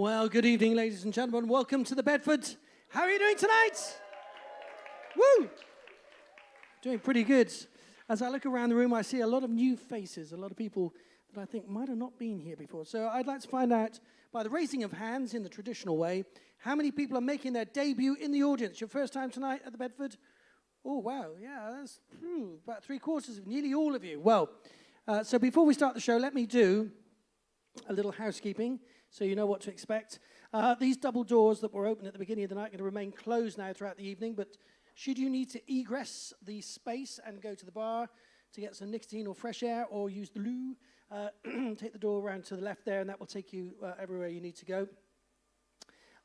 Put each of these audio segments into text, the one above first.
Well, good evening, ladies and gentlemen. Welcome to the Bedford. How are you doing tonight? Woo! Doing pretty good. As I look around the room, I see a lot of new faces, a lot of people that I think might have not been here before. So I'd like to find out, by the raising of hands in the traditional way, how many people are making their debut in the audience. Your first time tonight at the Bedford? Oh, wow. Yeah, that's about 3/4 of nearly all of you. Well, so before we start the show, let me do a little housekeeping so you know what to expect. These double doors that were open at the beginning of the night are going to remain closed now throughout the evening, but should you need to egress the space and go to the bar to get some nicotine or fresh air or use the loo, take the door around to the left there and that will take you everywhere you need to go.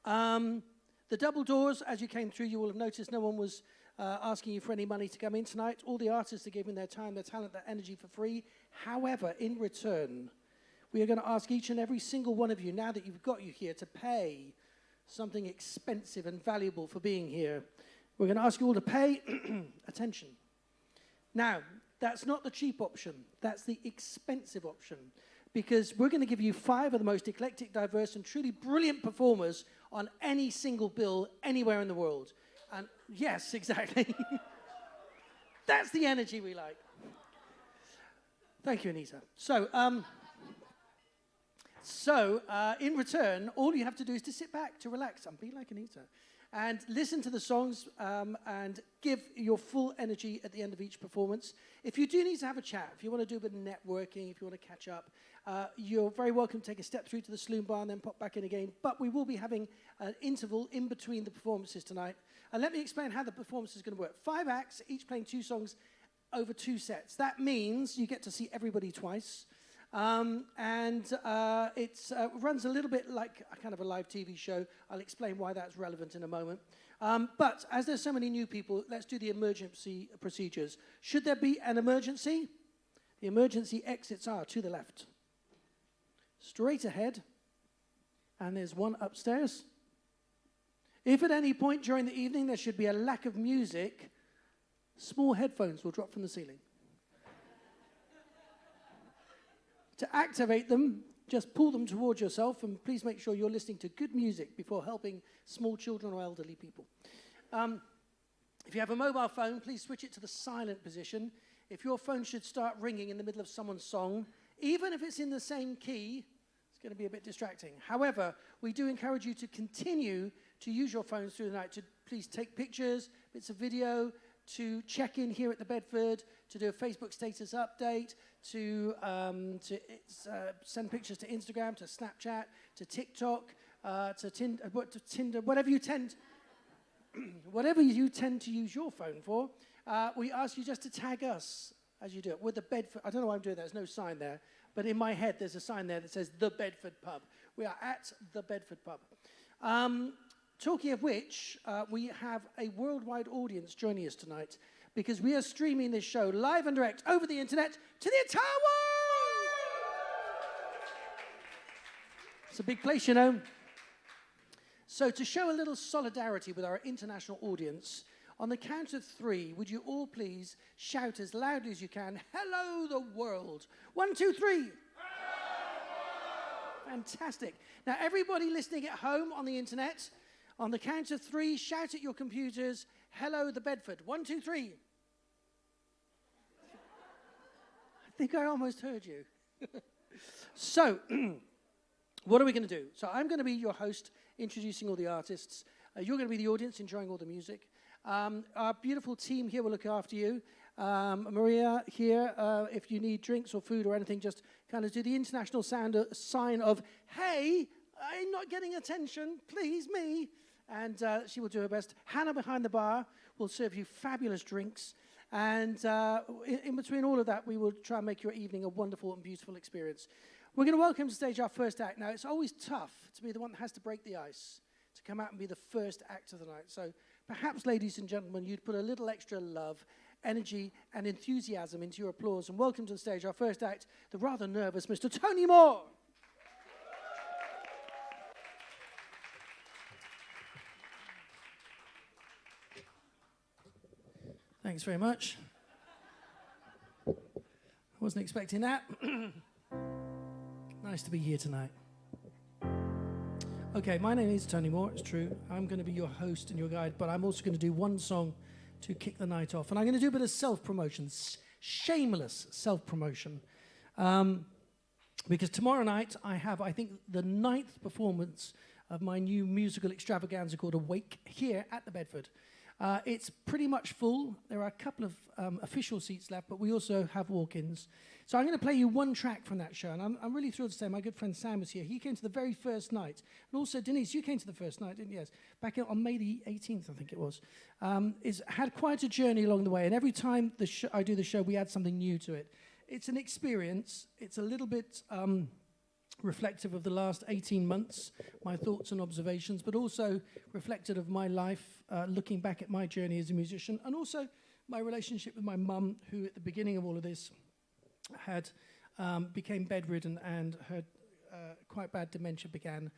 The double doors, as you came through, you will have noticed no one was asking you for any money to come in tonight. All the artists are giving their time, their talent, their energy for free. However, in return, we are going to ask each and every single one of you, now that you've got you here, to pay something expensive and valuable for being here. We're going to ask you all to pay attention. Now, that's not the cheap option. That's the expensive option. Because we're going to give you 5 of the most eclectic, diverse, and truly brilliant performers on any single bill anywhere in the world. And yes, exactly. That's the energy we like. Thank you, Anita. So, in return, all you have to do is to sit back, to relax, and be like Anita, and listen to the songs and give your full energy at the end of each performance. If you do need to have a chat, if you want to do a bit of networking, if you want to catch up, you're very welcome to take a step through to the saloon bar and then pop back in again. But we will be having an interval in between the performances tonight. And let me explain how the performance is going to work. 5 acts, each playing 2 songs over 2 sets. That means you get to see everybody twice. It runs a little bit like a kind of a live TV show. I'll explain why that's relevant in a moment. But as there's so many new people, let's do the emergency procedures. Should there be an emergency? The emergency exits are to the left, straight ahead, and there's one upstairs. If at any point during the evening there should be a lack of music, small headphones will drop from the ceiling. To activate them, just pull them towards yourself and please make sure you're listening to good music before helping small children or elderly people. If you have a mobile phone, please switch it to the silent position. If your phone should start ringing in the middle of someone's song, even if it's in the same key, it's going to be a bit distracting. However, we do encourage you to continue to use your phones through the night to please take pictures, bits of video, to check in here at the Bedford, to do a Facebook status update, to send pictures to Instagram, to Snapchat, to TikTok, to Tinder, whatever you tend to use your phone for. We ask you just to tag us as you do it. With the Bedford, I don't know why I'm doing that. There's no sign there, but in my head there's a sign there that says the Bedford Pub. We are at the Bedford Pub. Talking of which, we have a worldwide audience joining us tonight because we are streaming this show live and direct over the internet to the entire world! It's a big place, you know. So to show a little solidarity with our international audience, on the count of 3, would you all please shout as loudly as you can, "Hello, the world!" 1, 2, 3. Fantastic. Now, everybody listening at home on the internet, on the count of 3, shout at your computers, "Hello, the Bedford." 1, 2, 3. I think I almost heard you. So, what are we going to do? So I'm going to be your host, introducing all the artists. You're going to be the audience, enjoying all the music. Our beautiful team here will look after you. Maria here, if you need drinks or food or anything, just kind of do the international sign of, "Hey, I'm not getting attention, please, me." And she will do her best. Hannah behind the bar will serve you fabulous drinks. And in between all of that, we will try and make your evening a wonderful and beautiful experience. We're going to welcome to stage our first act. Now, it's always tough to be the one that has to break the ice, to come out and be the first act of the night. So perhaps, ladies and gentlemen, you'd put a little extra love, energy, and enthusiasm into your applause. And welcome to the stage our first act, the rather nervous Mr. Tony Moore. Thanks very much. I wasn't expecting that. Nice to be here tonight. Okay, my name is Tony Moore, it's true. I'm going to be your host and your guide, but I'm also going to do one song to kick the night off. And I'm going to do a bit of self-promotion, shameless self-promotion. Because tomorrow night I have, I think, the 9th performance of my new musical extravaganza called Awake here at the Bedford. It's pretty much full. There are a couple of official seats left, but we also have walk-ins. So I'm going to play you one track from that show, and I'm really thrilled to say my good friend Sam was here. He came to the very first night. And also, Denise, you came to the first night, didn't you? Yes. Back on May the 18th, I think it was. Had quite a journey along the way, and every time I do the show, we add something new to it. It's an experience. It's a little bit reflective of the last 18 months, my thoughts and observations, but also reflective of my life, looking back at my journey as a musician, and also my relationship with my mum, who at the beginning of all of this became bedridden, and her quite bad dementia began.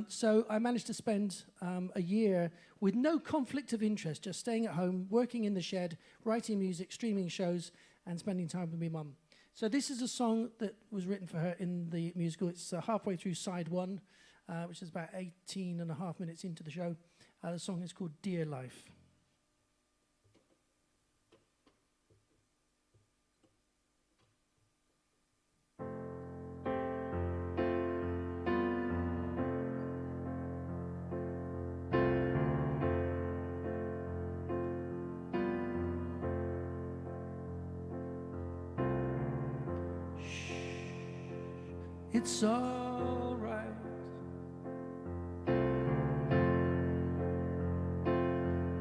So I managed to spend a year with no conflict of interest, just staying at home, working in the shed, writing music, streaming shows, and spending time with my mum. So this is a song that was written for her in the musical. It's halfway through side 1, which is about 18 and a half minutes into the show. The song is called Dear Life. It's all right.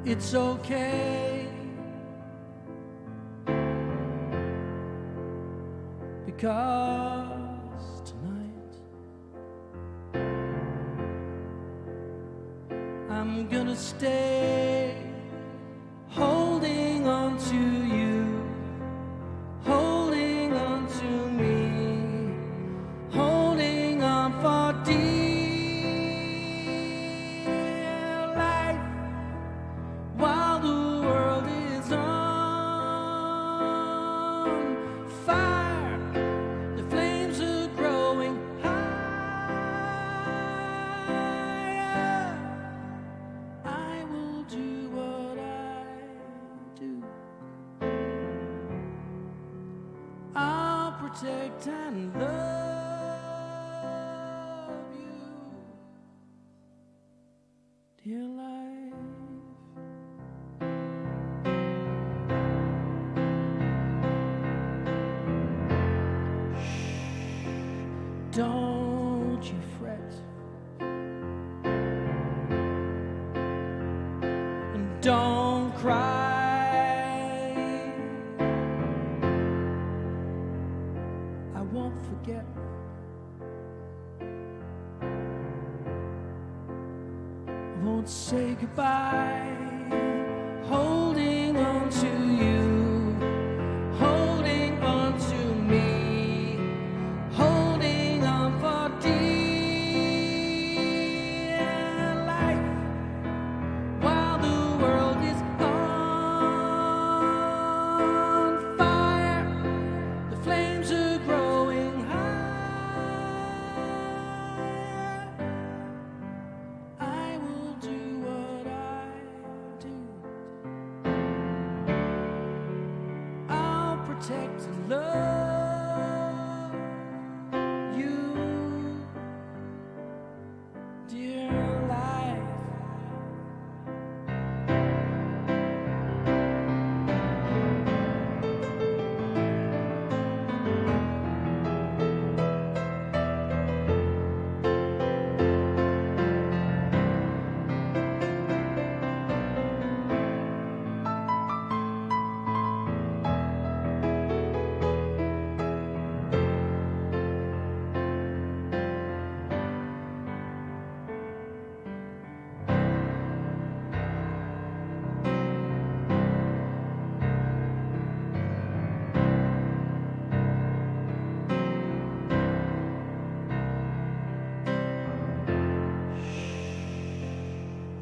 It's okay. Because tonight I'm gonna stay holding on to you, holding on to me, holding on for dear life, while the world is on fire. The flames are growing higher. I will do what I do. I'll protect and love you, dear life. Shh, don't you fret, and don't cry. I won't forget. I won't say goodbye. Holding on to you, holding on to me, holding on for dear life, while the world is on fire. The flames are growing higher. I will do what I do. I'll protect and love you, dear life.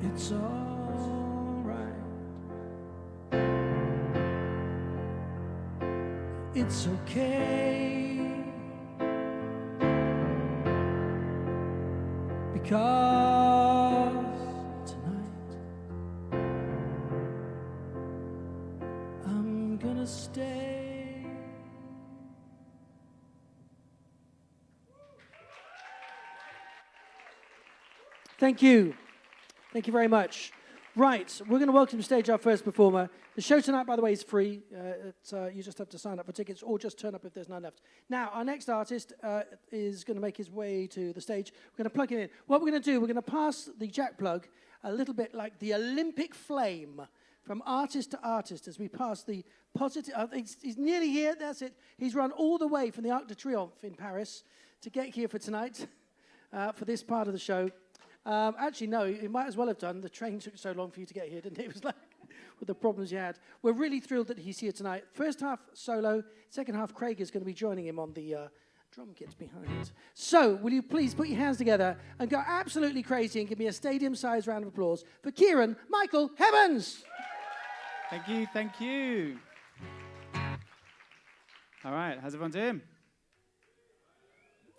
It's all right. It's okay. because tonight I'm gonna stay. Thank you. Thank you very much. Right, we're going to welcome to stage our first performer. The show tonight, by the way, is free. You just have to sign up for tickets or just turn up if there's none left. Now, our next artist is going to make his way to the stage. We're going to plug him in. What we're going to do, we're going to pass the jack plug a little bit like the Olympic flame from artist to artist as we pass the positive... he's nearly here, that's it. He's run all the way from the Arc de Triomphe in Paris to get here for tonight, for this part of the show. Actually, no, you might as well have done. The train took so long for you to get here, didn't it? It was like, with the problems you had. We're really thrilled that he's here tonight. First half solo, second half Craig is going to be joining him on the drum kits behind. So, will you please put your hands together and go absolutely crazy and give me a stadium-sized round of applause for Kieron Michael Heavens. Thank you, thank you. All right, how's everyone doing?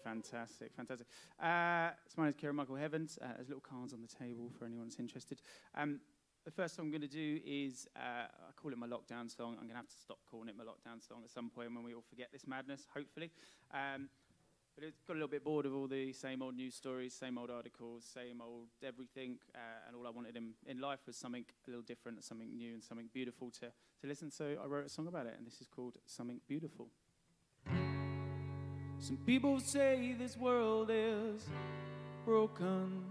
Fantastic, fantastic. So my name is Kieron Michael Heavens. There's little cards on the table for anyone that's interested. The first song I'm going to do is, I call it my lockdown song. I'm going to have to stop calling it my lockdown song at some point when we all forget this madness, hopefully. But it's got a little bit bored of all the same old news stories, same old articles, same old everything, and all I wanted in life was something a little different, something new and something beautiful to listen. So I wrote a song about it, and this is called Something Beautiful. Some people say this world is broken,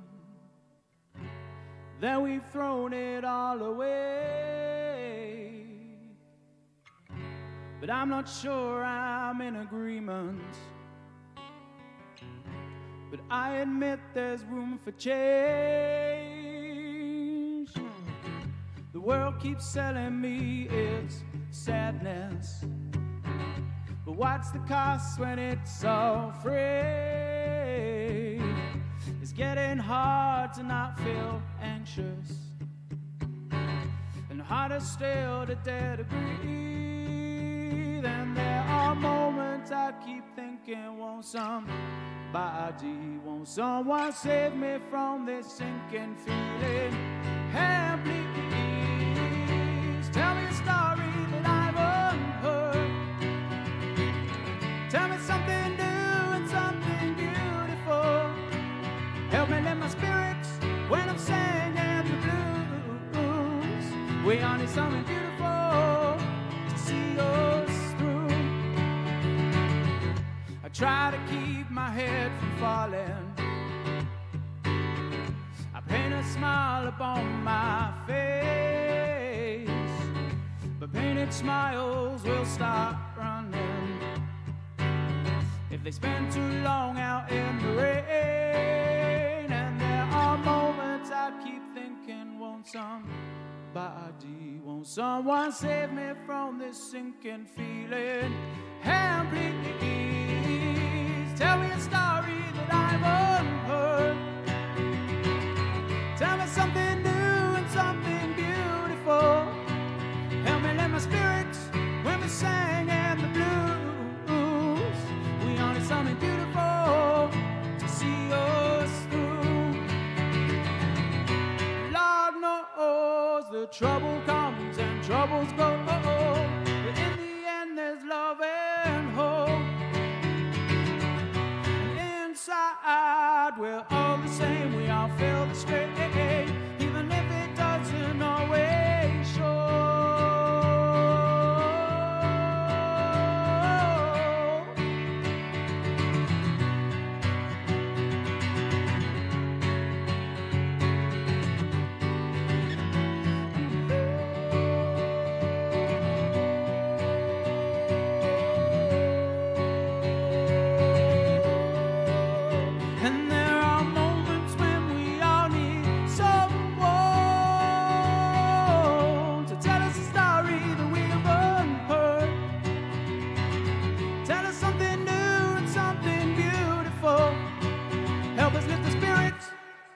that we've thrown it all away. But I'm not sure I'm in agreement. But I admit there's room for change. The world keeps selling me its sadness. But what's the cost when it's all free? It's getting hard to not feel anxious, and harder still to dare to breathe. And there are moments I keep thinking, won't someone save me from this sinking feeling? And please tell me a story that I've unheard. Tell me something new and something beautiful. Help me lift my spirits when I'm singing the blues. We all need something beautiful to see us through. I try to keep my head from falling. I paint a smile upon my face, but painted smiles will start running if they spend too long out in the rain. And there are moments I keep thinking, won't someone save me from this sinking feeling? And please tell me a story that I've unheard. Tell me something new and something beautiful. Help me lift my spirits when we sing in the blues. We all need something beautiful to see us through. Lord knows the trouble comes and troubles go, but in the end there's love and hope. And inside we're all the same, we all feel the strain, even if it doesn't always show.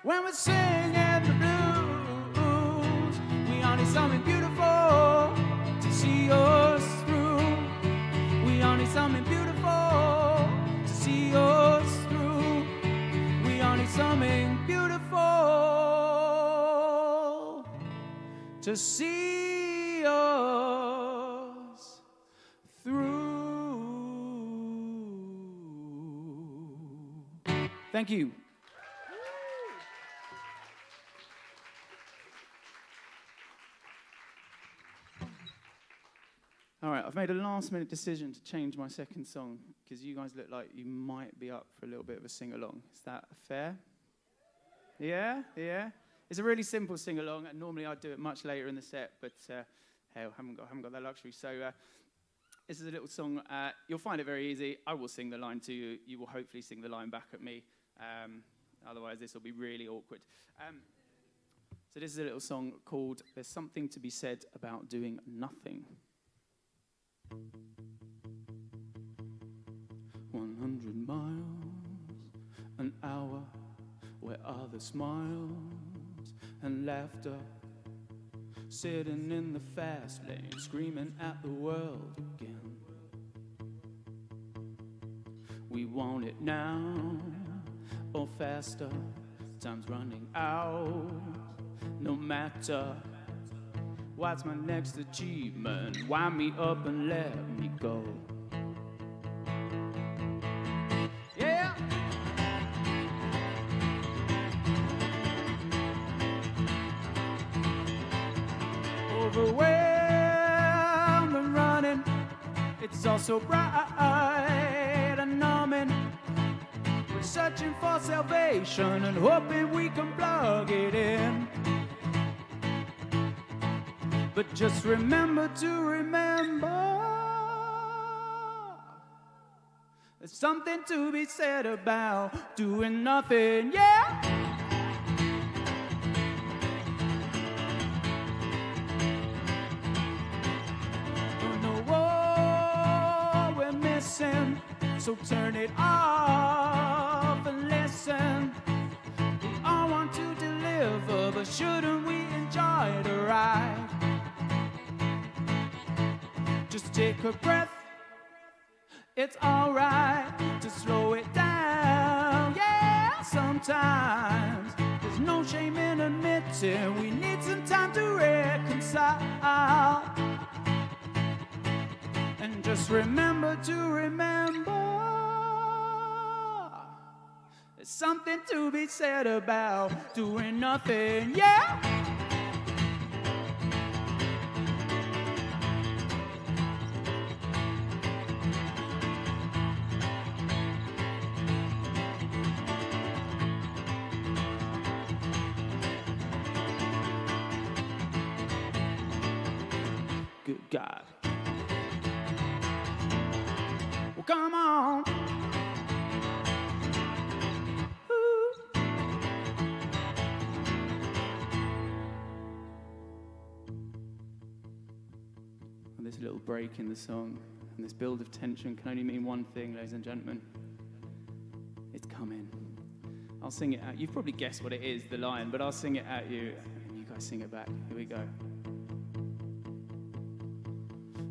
When we're singing the blues, we all need something beautiful to see us through. We all need something beautiful to see us through. We all need something beautiful to see us through. Thank you. All right, I've made a last-minute decision to change my second song because you guys look like you might be up for a little bit of a sing-along. Is that fair? Yeah? Yeah? It's a really simple sing-along, and normally I'd do it much later in the set, but hey, I haven't got that luxury. So this is a little song. You'll find it very easy. I will sing the line to you. You will hopefully sing the line back at me. Otherwise, this will be really awkward. So this is a little song called There's Something to Be Said About Doing Nothing. 100 miles an hour, where are the smiles and laughter? Sitting in the fast lane, screaming at the world again. We want it now or faster, time's running out. No matter what's my next achievement, wind me up and let me go. Yeah. Overwhelmed and running, it's all so bright and numbing. We're searching for salvation and hoping we can plug it in. But just remember to remember, there's something to be said about doing nothing, yeah? Don't know what we're missing, so turn it off and listen. We all want to deliver, but shouldn't we enjoy the ride? Just take a breath, it's alright to slow it down, yeah, sometimes. There's no shame in admitting we need some time to reconcile. And just remember to remember, there's something to be said about doing nothing, yeah? Good God. Well, come on. Ooh. And this little break in the song and this build of tension can only mean one thing, ladies and gentlemen. It's coming. I'll sing it out. You've probably guessed what it is, the line, but I'll sing it at you and you guys sing it back. Here we go.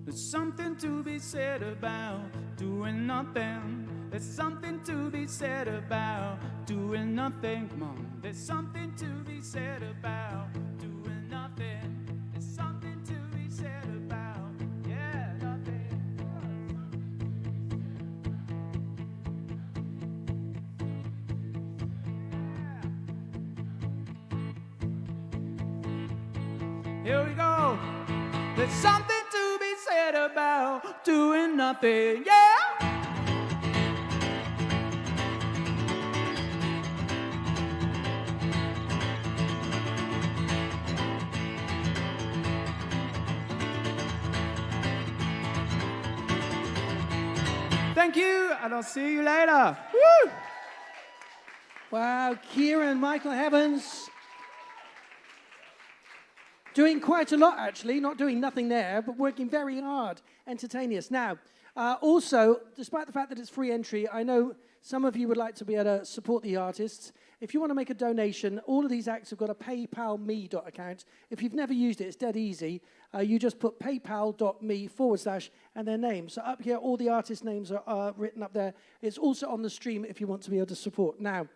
There's something to be said about doing nothing. There's something to be said about doing nothing. Come on. There's something to be said about doing nothing. There's something to be said about, yeah, nothing. Yeah. Here we go. There's something about doing nothing, yeah. Thank you, and I'll see you later. Woo! Wow, KIERON, Michael Heavens. Doing quite a lot, actually, not doing nothing there, but working very hard, entertaining us. Now, also, despite the fact that it's free entry, I know some of you would like to be able to support the artists. If you want to make a donation, all of these acts have got a PayPal.me account. If you've never used it, it's dead easy. You just put paypal.me/ and their name. So up here, all the artist names are written up there. It's also on the stream if you want to be able to support. Now,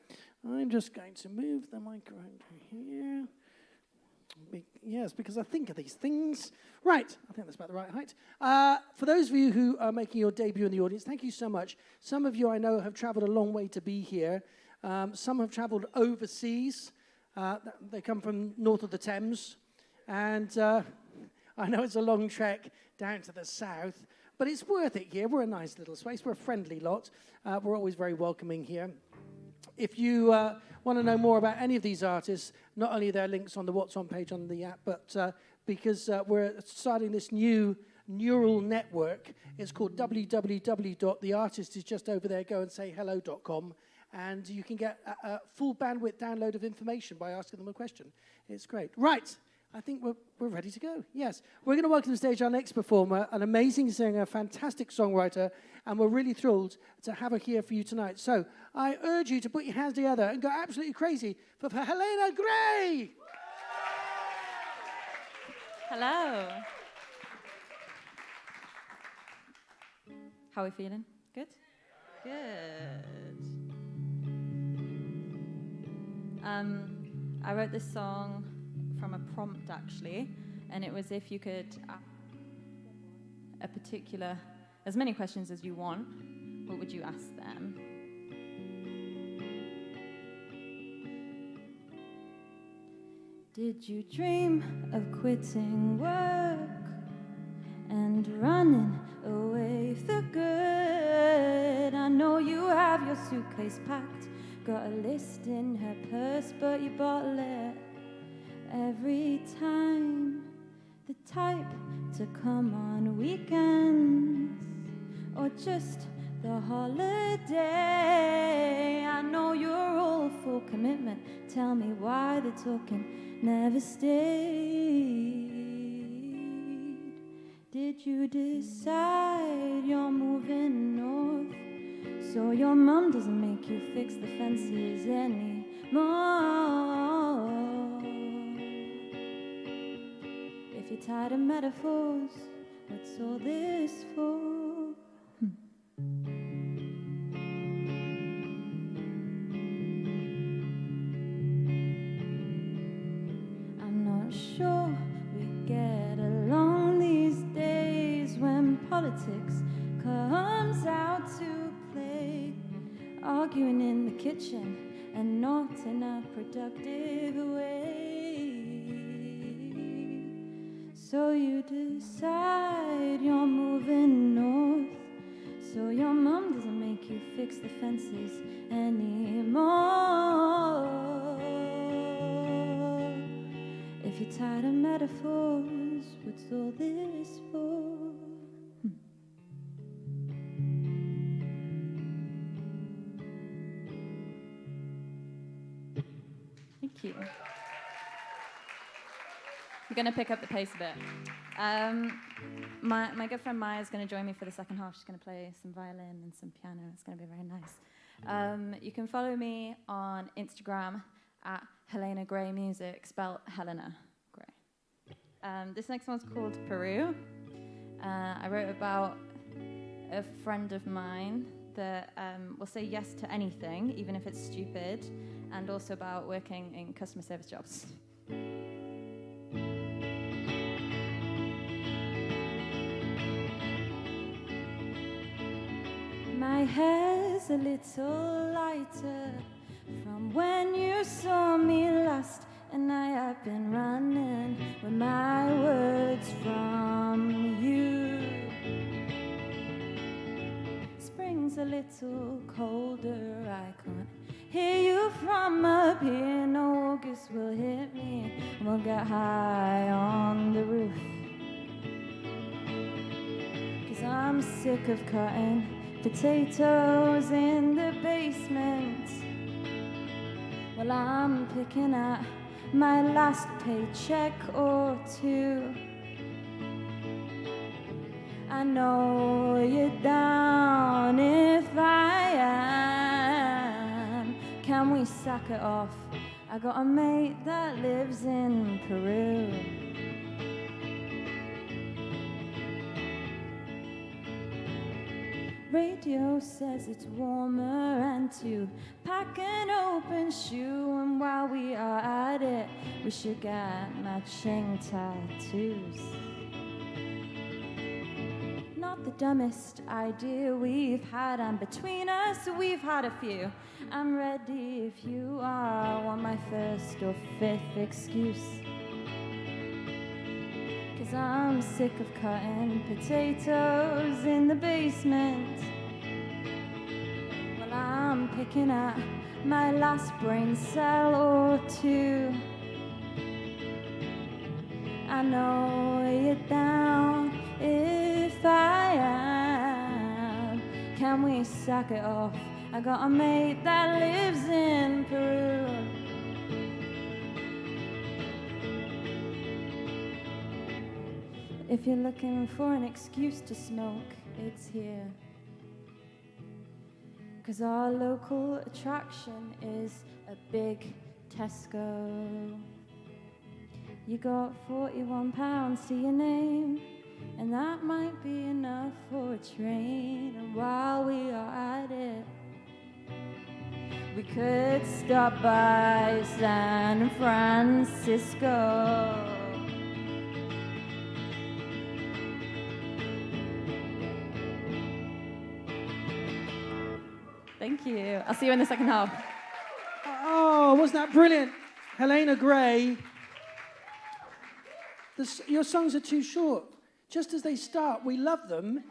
I'm just going to move the microphone to here. Yes, because I think of these things. Right, I think that's about the right height. For those of you who are making your debut in the audience, thank you so much. Some of you I know have traveled a long way to be here. Some have traveled overseas. They come from north of the Thames. And I know it's a long trek down to the south, but it's worth it here. We're a nice little space. We're a friendly lot. We're always very welcoming here. If you want to know more about any of these artists, not only are there links on the What's On page on the app, but because we're starting this new neural network, it's called www.theartistisjustover go and say hello.com, and you can get a full bandwidth download of information by asking them a question. It's great. Right. I think we're ready to go. Yes. We're going to welcome to the stage our next performer, an amazing singer, a fantastic songwriter, and we're really thrilled to have her here for you tonight. So I urge you to put your hands together and go absolutely crazy for Helena Gray. Hello. How are we feeling? Good? Good. I wrote this song from a prompt, actually, and it was if you could ask a particular, as many questions as you want, what would you ask them? Did you dream of quitting work and running away for good? I know you have your suitcase packed, got a list in her purse, but you bottle it every time. The type to come on weekends or just the holiday. I know you're all full commitment. Tell me why the talking never stayed. Did you decide you're moving north so your mum doesn't make you fix the fences anymore? If you're tired of metaphors, what's all this for? I'm not sure we get along these days when politics comes out to play, arguing in the kitchen and not in a productive way. So you decide you're moving north so your mum doesn't make you fix the fences anymore. If you're tired of metaphors, what's all this for? Thank you. We're going to pick up the pace a bit. My good friend Maya is going to join me for the second half. She's going to play some violin and some piano. It's going to be very nice. You can follow me on Instagram at Helena Gray Music, spelled Helena Gray. This next one's called Peru. I wrote about a friend of mine that will say yes to anything, even if it's stupid, and also about working in customer service jobs. My hair's a little lighter from when you saw me last, and I have been running with my words from you. Spring's a little colder, I can't hear you from up here. No, August will hit me, and we'll get high on the roof. 'Cause I'm sick of cutting potatoes in the basement while I'm picking at my last paycheck or two. I know you're down if I am. Can we sack it off? I got a mate that lives in Peru. radio says it's warmer, and to pack an open shoe. And while we are at it, we should get matching tattoos. Not the dumbest idea we've had, and between us we've had a few. I'm ready if you are, want my first or fifth excuse. 'Cause I'm sick of cutting potatoes in the basement. Well, I'm picking at my last brain cell or two. I know you're down if I am. Can we sack it off? I got a mate that lives in Peru. If you're looking for an excuse to smoke, it's here. 'Cause our local attraction is a big Tesco. You got £41 to your name, and that might be enough for a train. And while we are at it, we could stop by San Francisco. Thank you. I'll see you in the second half. Oh, wasn't that brilliant? Helena Gray. Your songs are too short. Just as they start, we love them,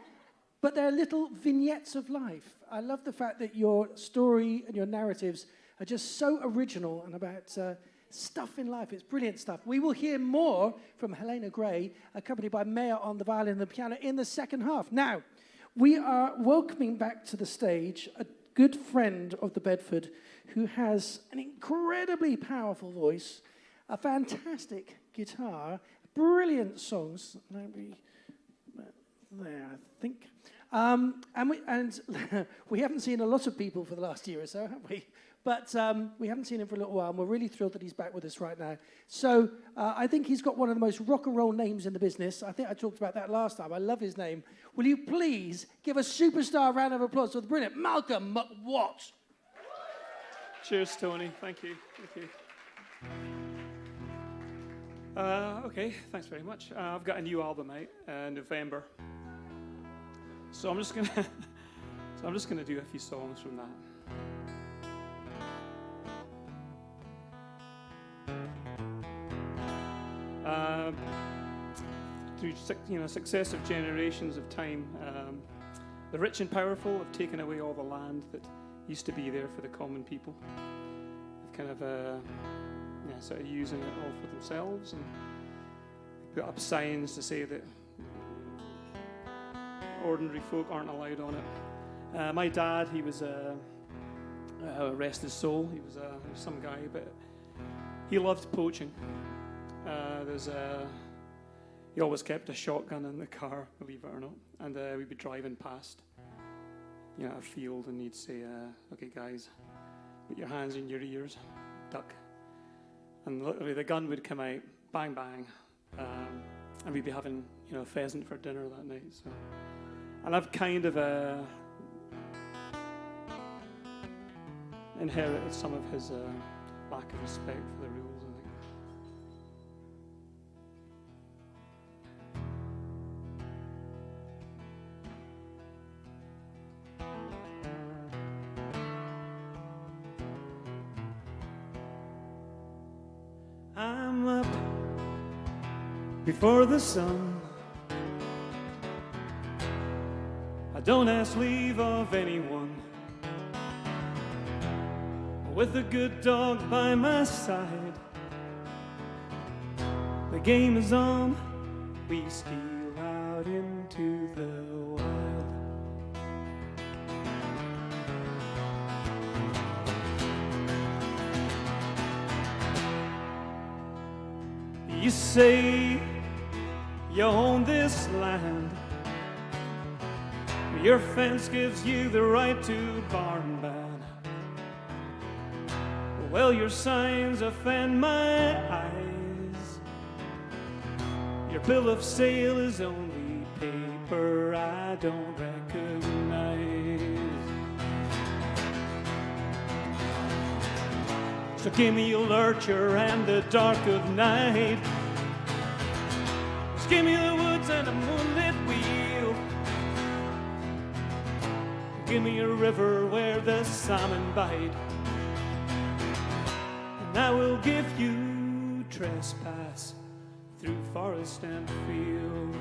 but they're little vignettes of life. I love the fact that your story and your narratives are just so original and about stuff in life. It's brilliant stuff. We will hear more from Helena Gray, accompanied by Maya on the violin and the piano in the second half. Now, we are welcoming back to the stage a good friend of the Bedford who has an incredibly powerful voice, a fantastic guitar, brilliant songs. Maybe there, I think. And we haven't seen a lot of people for the last year or so, have we? But we haven't seen him for a little while, and we're really thrilled that he's back with us right now. So I think he's got one of the most rock and roll names in the business. I think I talked about that last time. I love his name. Will you please give a superstar round of applause for the brilliant Malcolm MACWATT? Cheers, Tony. Thank you. Thank you. Okay, thanks very much. I've got a new album out in November, so I'm just gonna do a few songs from that. Through successive generations of time, the rich and powerful have taken away all the land that used to be there for the common people. They've kind of sort of using it all for themselves, and put up signs to say that ordinary folk aren't allowed on it. My dad, he was rest his soul. He was some guy, but he loved poaching. He always kept a shotgun in the car, believe it or not, and we'd be driving past, a field, and he'd say, "Okay, guys, put your hands in your ears, duck." And literally the gun would come out, bang, bang, and we'd be having, pheasant for dinner that night. So, and I've kind of inherited some of his lack of respect for the rules, I think. I'm up before the sun. I don't ask leave of anyone. With a good dog by my side, the game is on. We steal out into the wild. You say you own this land. Your fence gives you the right to barn ban. Well, your signs offend my eyes. Your bill of sale is only paper I don't recognize. So give me a lurcher and the dark of night. Just give me the woods and a moonlit wheel. Give me a river where the salmon bite. And I will give you trespass through forest and field.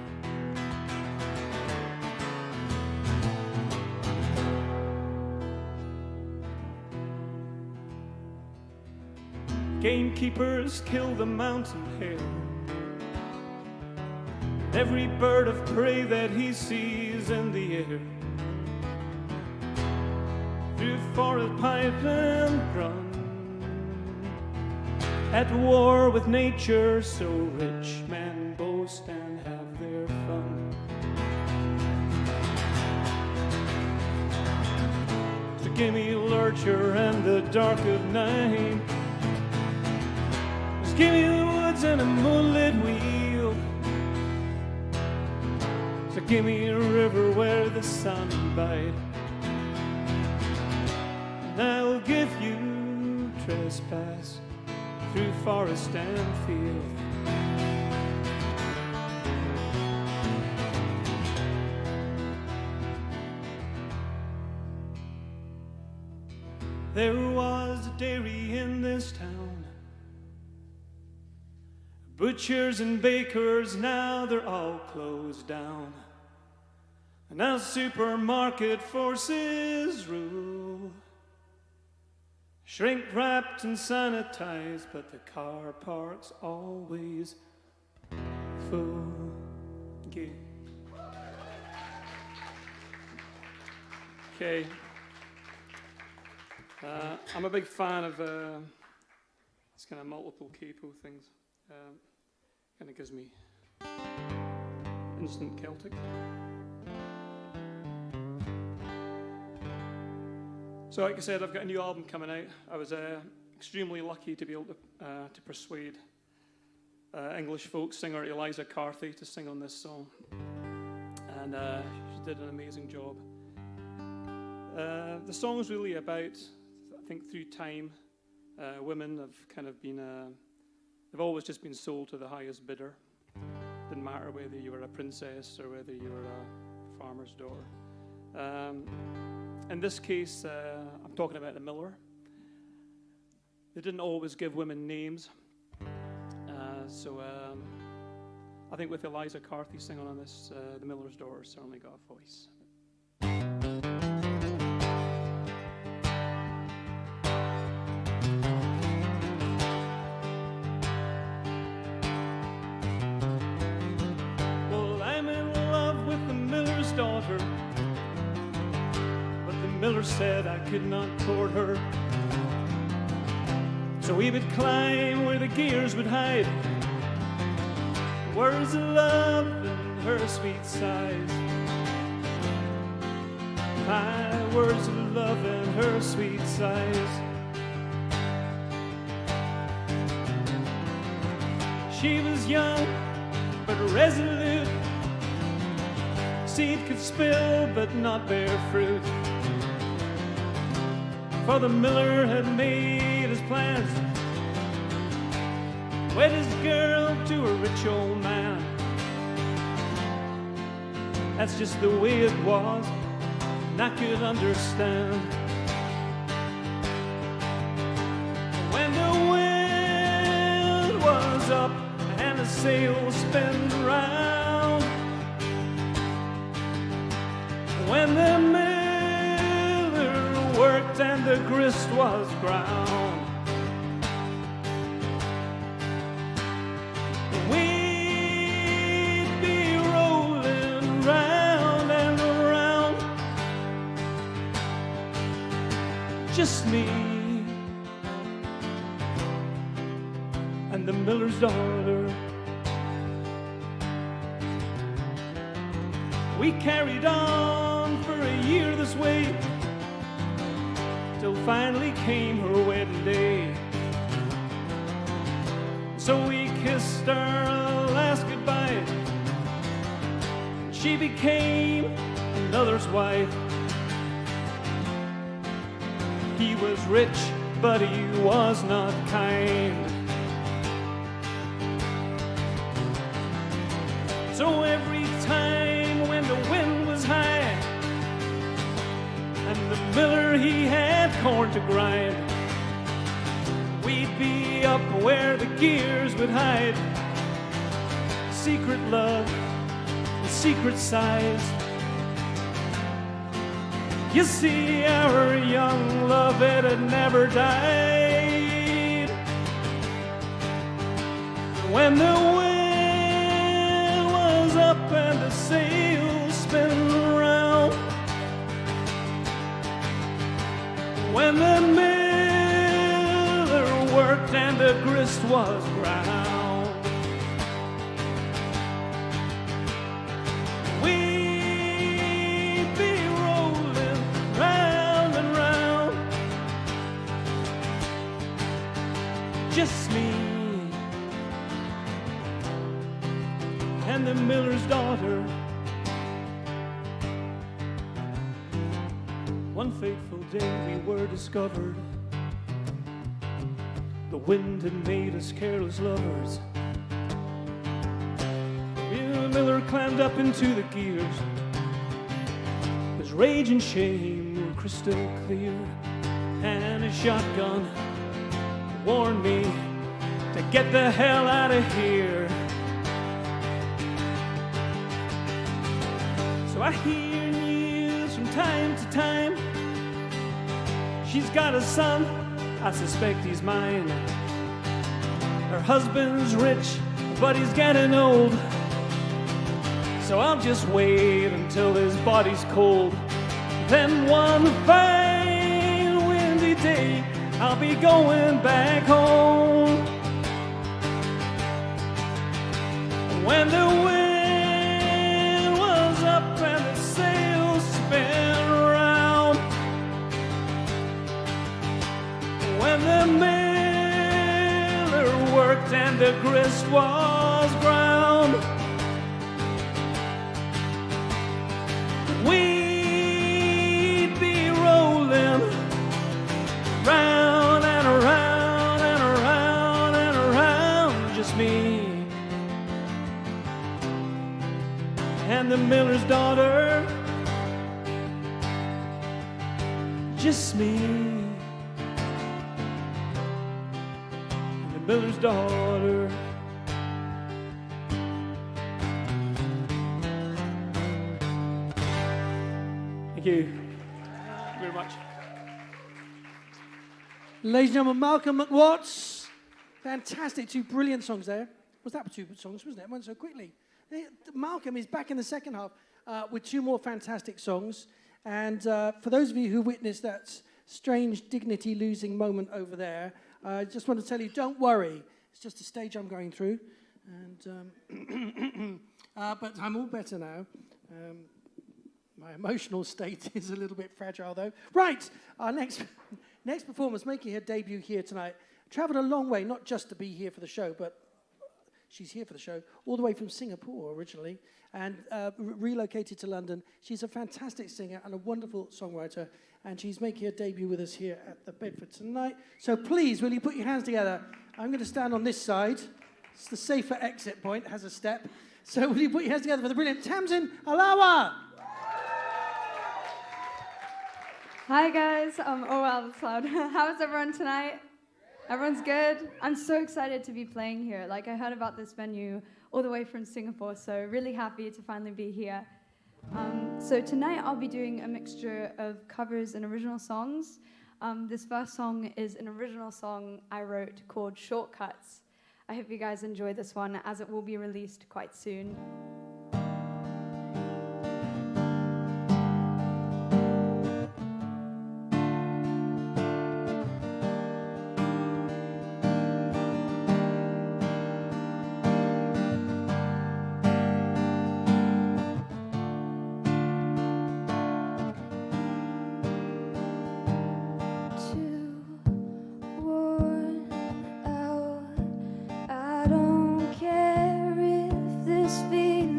Gamekeepers kill the mountain hare, every bird of prey that he sees in the air. Through forest pipe and run, at war with nature, so rich men boast and have their fun. So give me a lurcher and the dark of night. Just give me the woods and a moonlit wheel. So give me a river where the sun bite. And I will give you trespass through forest and field. There was a dairy in this town, butchers and bakers, now they're all closed down. And now supermarket forces rule, shrink-wrapped and sanitized, but the car park's always full. Okay. I'm a big fan of this kind of multiple capo things. Kind of gives me instant Celtic. So like I said, I've got a new album coming out. I was extremely lucky to be able to persuade English folk singer Eliza Carthy to sing on this song. And she did an amazing job. The song is really about, I think through time, women have kind of been, they've always just been sold to the highest bidder. Didn't matter whether you were a princess or whether you were a farmer's daughter. In this case, I'm talking about the miller. They didn't always give women names. So I think with Eliza Carthy singing on this, the miller's daughter certainly got a voice. Well, I'm in love with the miller's daughter, but the miller said I could not court her. So he would climb where the gears would hide, words of love and her sweet sighs. My words of love and her sweet sighs. She was young but resolute, seed could spill but not bear fruit. For the miller had made his plans, wed his girl to a rich old man. That's just the way it was, and I could understand. When the wind was up and the sails spun round, when the miller worked and the grist was ground, just me and the miller's daughter. We carried on for a year this way, till finally came her wedding day. So we kissed our last goodbye. She became another's wife. He was rich but he was not kind. So every time when the wind was high and the miller he had corn to grind, we'd be up where the gears would hide. Secret love, and secret sighs. You see, our young love, it had never died. When the wind was up and the sails spin around, when the miller worked and the grist was ground, we'd be rolling round and round. Just me and the miller's daughter. One fateful day we were discovered. The wind had made us careless lovers. The miller climbed up into the gears. His rage and shame were crystal clear, and his shotgun warned me to get the hell out of here. So I hear news from time to time. She's got a son, I suspect he's mine. Her husband's rich, but he's getting old. So I'll just wait until his body's cold. Then one fine windy day, I'll be going back home. When the wind was up and the sails spin around, when the miller worked and the grist was ground, we'd be rolling round and around and around and around. Just me and the miller's daughter. Just me and the miller's daughter. Thank you very much. Ladies and gentlemen, Malcolm McWatt. Fantastic, two brilliant songs there. Was that two songs, wasn't it? It went so quickly. Malcolm is back in the second half with two more fantastic songs. And for those of you who witnessed that strange dignity-losing moment over there, I just want to tell you, don't worry. It's just a stage I'm going through. And but I'm all better now. My emotional state is a little bit fragile, though. Right, our next performance, making her debut here tonight, travelled a long way, not just to be here for the show, but she's here for the show, all the way from Singapore originally, and relocated to London. She's a fantastic singer and a wonderful songwriter, and she's making her debut with us here at the Bedford tonight. So please, will you put your hands together? I'm going to stand on this side. It's the safer exit point, it has a step. So will you put your hands together for the brilliant TAMSIN, ALAWA! Hi guys, oh wow, that's loud. How's everyone tonight? Everyone's good? I'm so excited to be playing here. Like, I heard about this venue all the way from Singapore, so really happy to finally be here. So tonight I'll be doing a mixture of covers and original songs. This first song is an original song I wrote called Shortcuts. I hope you guys enjoy this one, as it will be released quite soon. I don't care if this feeling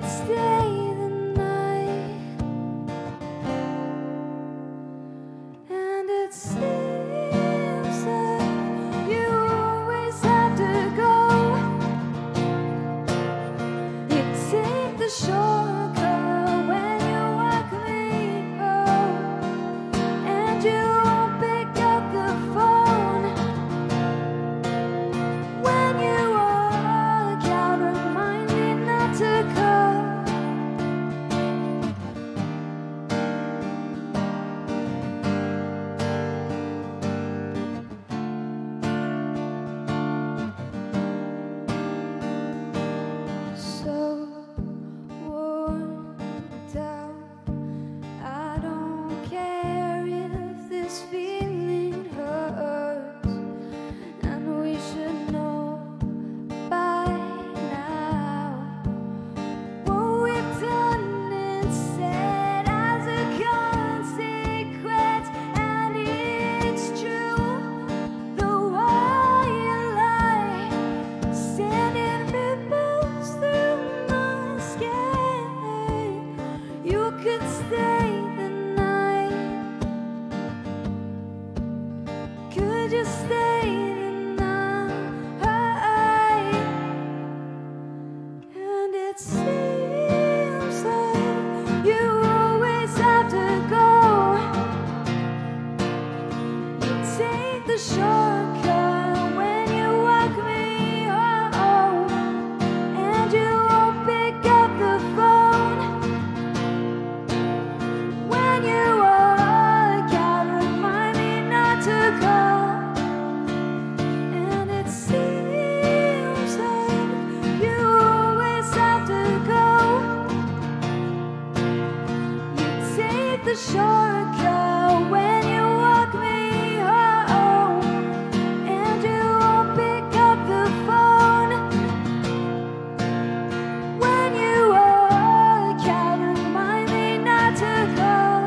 could stay the night, and it seems like you always have to go. You take the shortcut when you walk me home, and you won't pick up the phone. When you walk out, remind me not to call. So worn down, I don't care if this feeling hurts, and we should know by now what we've done and said as a consequence. And it's true, the way you lie, sending ripples through my skin. You could stay the night. Could you stay the night? And it seems like you always have to go. You take the shortcut when you walk me home, and you won't pick up the phone. When you walk out, remind me not to call. And it seems like you always have to go. You take the shortcut when you walk me home, and you won't pick up the phone. When you walk out, remind me not to call.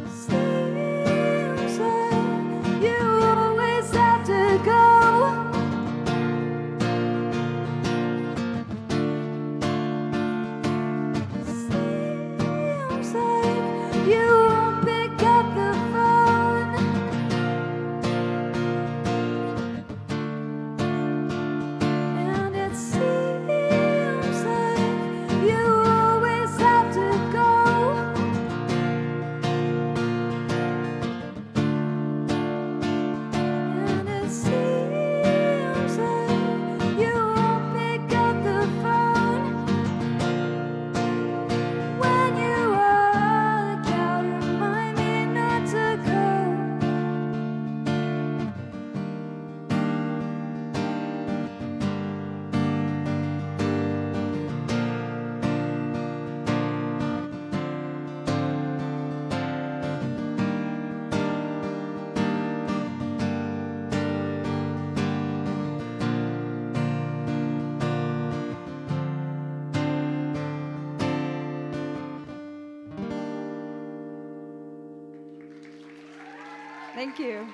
Seems like you always have to go. Seems like you won't pick up the phone. And it seems like you always have to go. And it seems like you won't pick up the phone. When you walk out, remind me not to go. Thank you.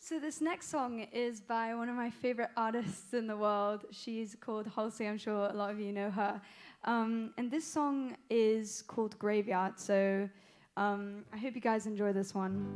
So this next song is by one of my favorite artists in the world. She's called Halsey. I'm sure a lot of you know her. And this song is called Graveyard. So I hope you guys enjoy this one.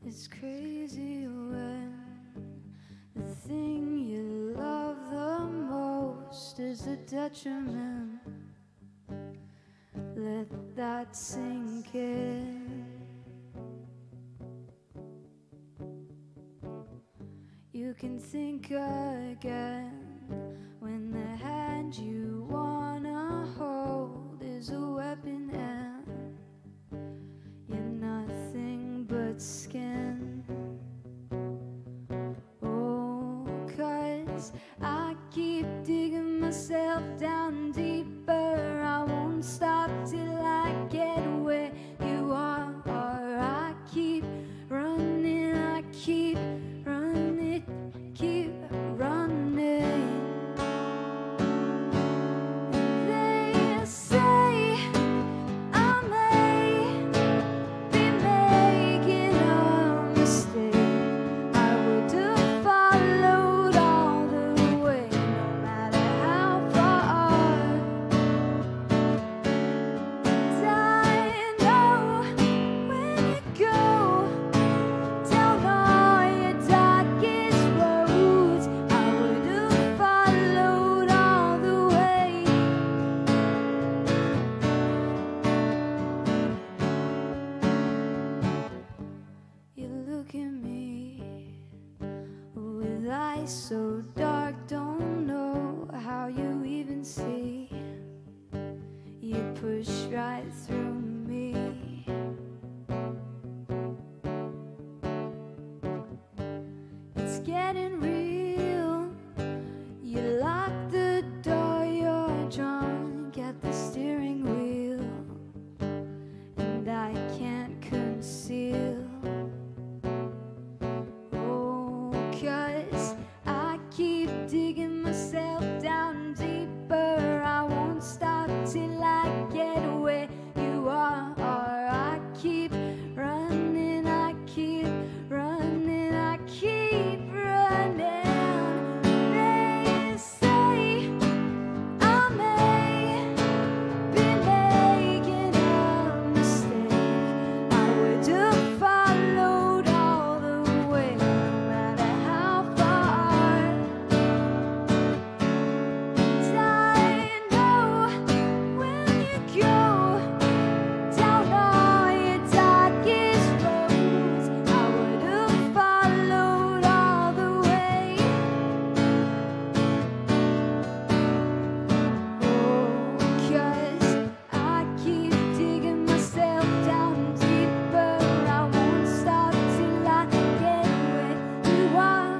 It's crazy when the thing you love the most is a detriment. Let that sink in. You can think again when the hand you wanna hold is a weapon and you're nothing but skin. Oh, 'cause I keep digging myself down deeper. I won't stop till I get push right through me. It's getting real. You lock the door, you're drunk at the steering wheel, and I can't conceal. Oh, 'cause I keep digging myself down deeper. I won't stop till I get where you are. I keep running, I keep running, I keep running. They say I may be making a mistake. I would have followed all the way, no matter how far. And I know when you go down all your darkest roads, I would have followed all the way. Oh, 'cause I keep digging myself down deeper. I won't stop till I get where you are.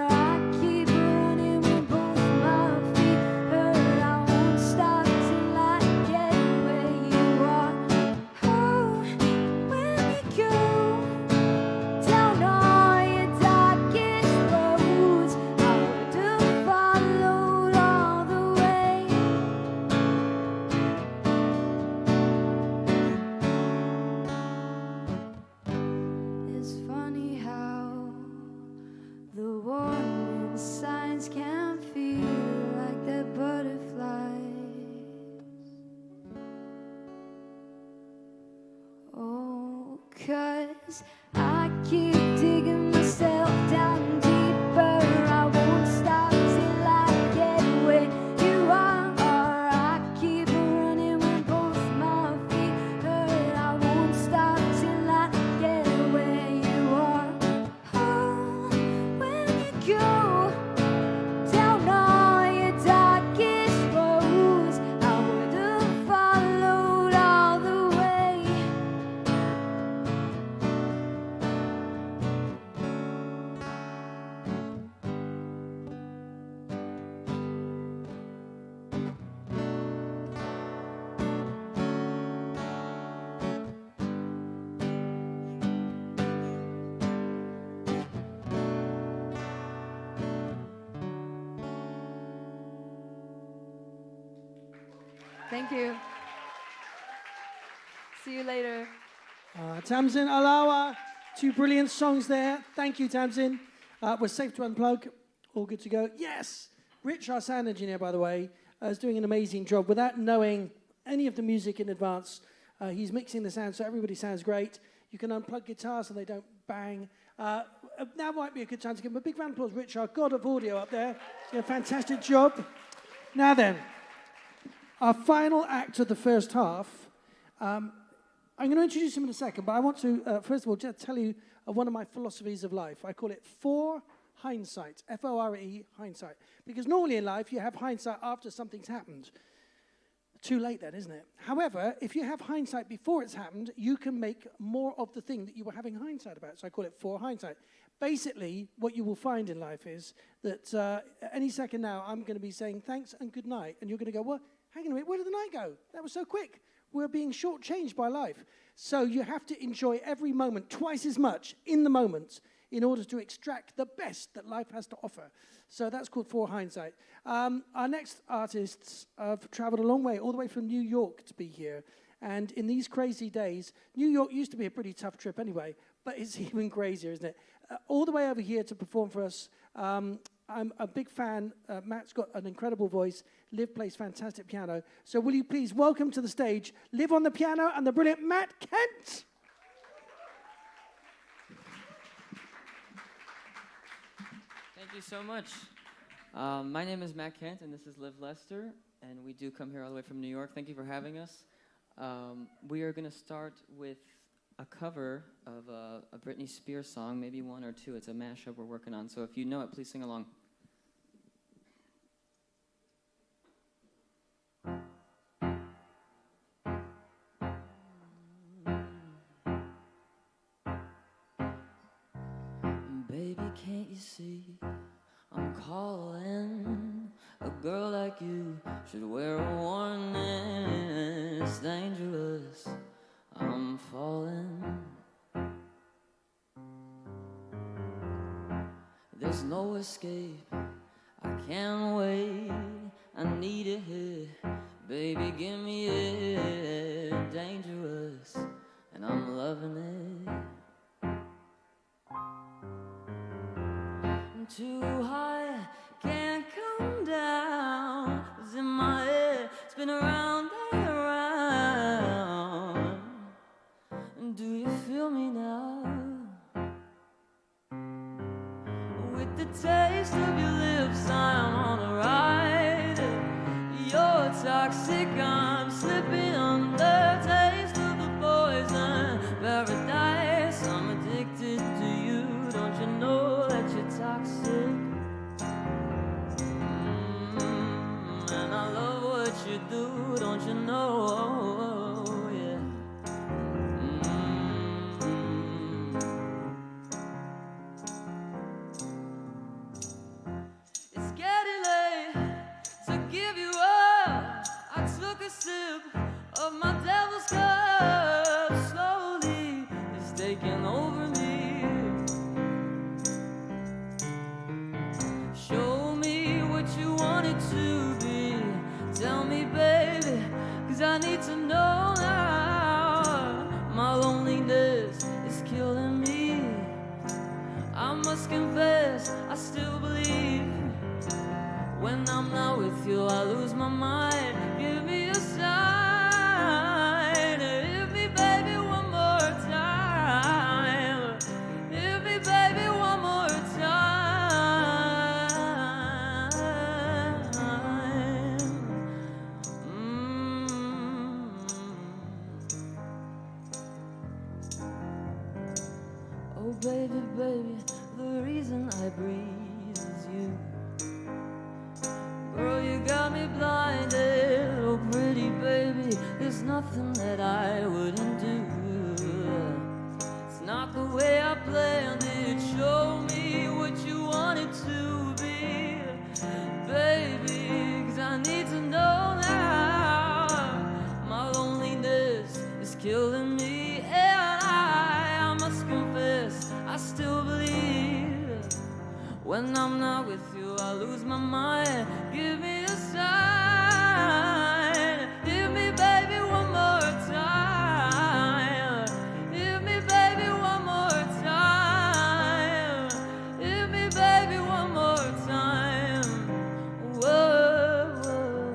I keep running with both my feet hurt. I won't stop till I get where you are. Oh, when you go down all your darkest roads, I would have followed all the way. It's funny how the warning signs can feel like they're butterflies. Oh, 'cause I keep digging myself down deeper. I won't stop till I get where you are. I keep running with both my feet hurt. I won't stop till I get where you are. Oh, when you go down all your darkest roads, I would have followed all the way. Thank you. See you later. TAMSIN, ALAWA, 2 brilliant songs there. Thank you, TAMSIN. We're safe to unplug. All good to go. Yes! Rich, our sound engineer, by the way, is doing an amazing job. Without knowing any of the music in advance, he's mixing the sound so everybody sounds great. You can unplug guitars so they don't bang. Now might be a good time to give him a big round of applause. Rich, our god of audio up there. He's doing a fantastic job. Now then, our final act of the first half. I'm going to introduce him in a second, but I want to, first of all, just tell you one of my philosophies of life. I call it FORE hindsight, F-O-R-E, hindsight. Because normally in life, you have hindsight after something's happened. Too late then, isn't it? However, if you have hindsight before it's happened, you can make more of the thing that you were having hindsight about. So I call it FORE hindsight. Basically, what you will find in life is that any second now, I'm going to be saying thanks and good night. And you're going to go, well, hang on a minute, where did the night go? That was so quick. We're being shortchanged by life. So you have to enjoy every moment twice as much in the moment in order to extract the best that life has to offer. So that's called FORE hindsight. Our next artists have traveled a long way, all the way from New York to be here. And in these crazy days, New York used to be a pretty tough trip anyway, but it's even crazier, isn't it? All the way over here to perform for us. I'm a big fan. Matt's got an incredible voice. Liv plays fantastic piano. So will you please welcome to the stage Liv on the piano and the brilliant Matt Kent. Thank you so much. My name is Matt Kent, and this is Liv Lester, and we do come here all the way from New York. Thank you for having us. We are going to start with a cover of a Britney Spears song, maybe one or two. It's a mashup we're working on, so if you know it, please sing along. can't you see I'm calling? A girl like you should wear a warning. It's dangerous, I'm falling. There's no escape, I can't wait. I need a hit, baby, give me it. Dangerous, and I'm loving it. I'm too high, can't come down. It's in my head, spin around and around. And do you feel me now? With the taste of your lips, I'm on a ride. You're toxic, I'm slipping under. Taste of the poison paradise. I'm addicted to you, don't you know that you're toxic? And I love what you do, don't you know? Yeah. It's getting late to give you up. I took a sip of my devil's cup. Slowly, it's taking over me. Show me what you want it to be. Tell me, baby, 'cause I need to know now. My loneliness is killing me. I must confess, I still believe. When I'm not with you, I lose my mind. Give me a sign. Hit me, baby, one more time. Hit me, baby, one more time. Oh, baby, baby, the reason I breathe is you. Girl, you got me blinded. Oh, pretty baby, there's nothing that I wouldn't do. It's not the way I planned it. Show me what you want it to be, baby, 'cause I need to know now. My loneliness is killing me, and I must confess, I still believe. When I'm not with you, I lose my mind. Give me a sign. Hit me, baby, one more time. Hit me, baby, one more time. Hit me, baby, one more time. Whoa, whoa.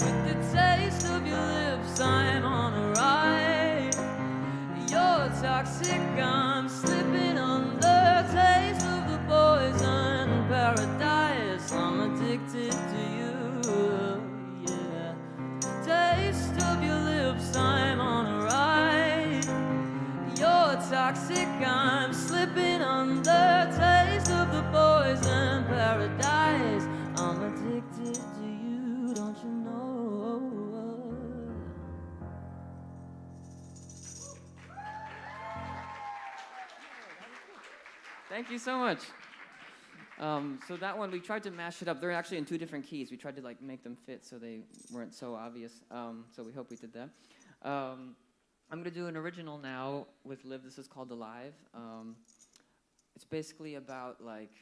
With the taste of your lips, I'm on a ride. You're toxic, I'm slipping under. Taste of the poison paradise. I'm addicted to you, yeah. Taste of your lips, I'm on a ride. You're toxic, I'm slipping under. Taste of the poison paradise. I'm addicted to you, don't you know? Thank you so much. So that one, we tried to mash it up. They're actually in two different keys. We tried to like make them fit so they weren't so obvious. So we hope we did that. I'm gonna do an original now with Liv. This is called Alive. It's basically about like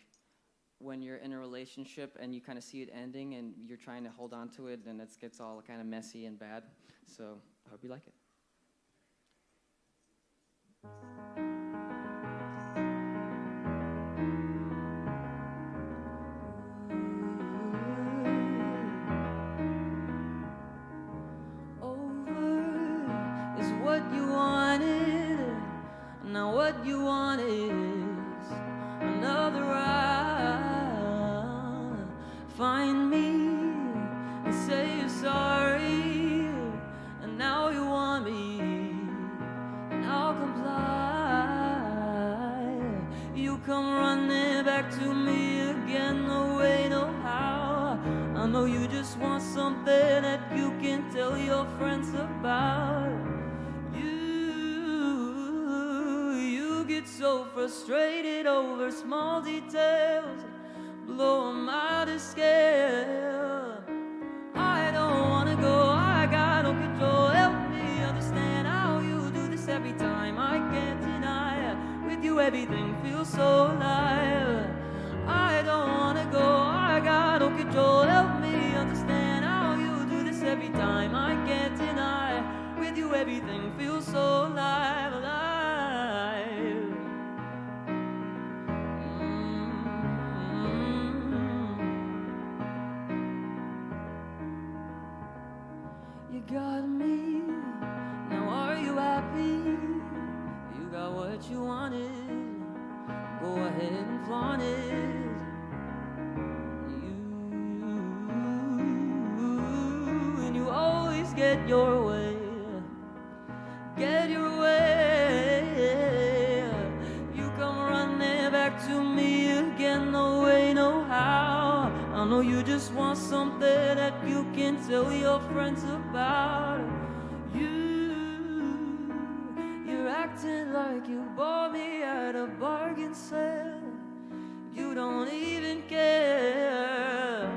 when you're in a relationship and you kind of see it ending and you're trying to hold on to it and it gets all kind of messy and bad. So I hope you like it. Now what you want is another round. Find me and say you're sorry, and now you want me, and I'll comply. You come running back to me again, no way, no how. I know you just want something that you can tell your friends about. so frustrated over small details, blow 'em out of scale. I don't wanna go, I got no control. Help me understand how you do this every time. I can't deny it. With you everything feels so alive. I don't wanna go, I got no control. Help me understand how you do this every time. I can't deny it. With you everything feels so alive, alive. You got me, now are you happy? You got what you wanted, go ahead and flaunt it. And you always get your way. Get your way. You come running back to me again, no way, no how. I know you just want something that you can tell your friends about. You're acting like you bought me at a bargain sale. You don't even care.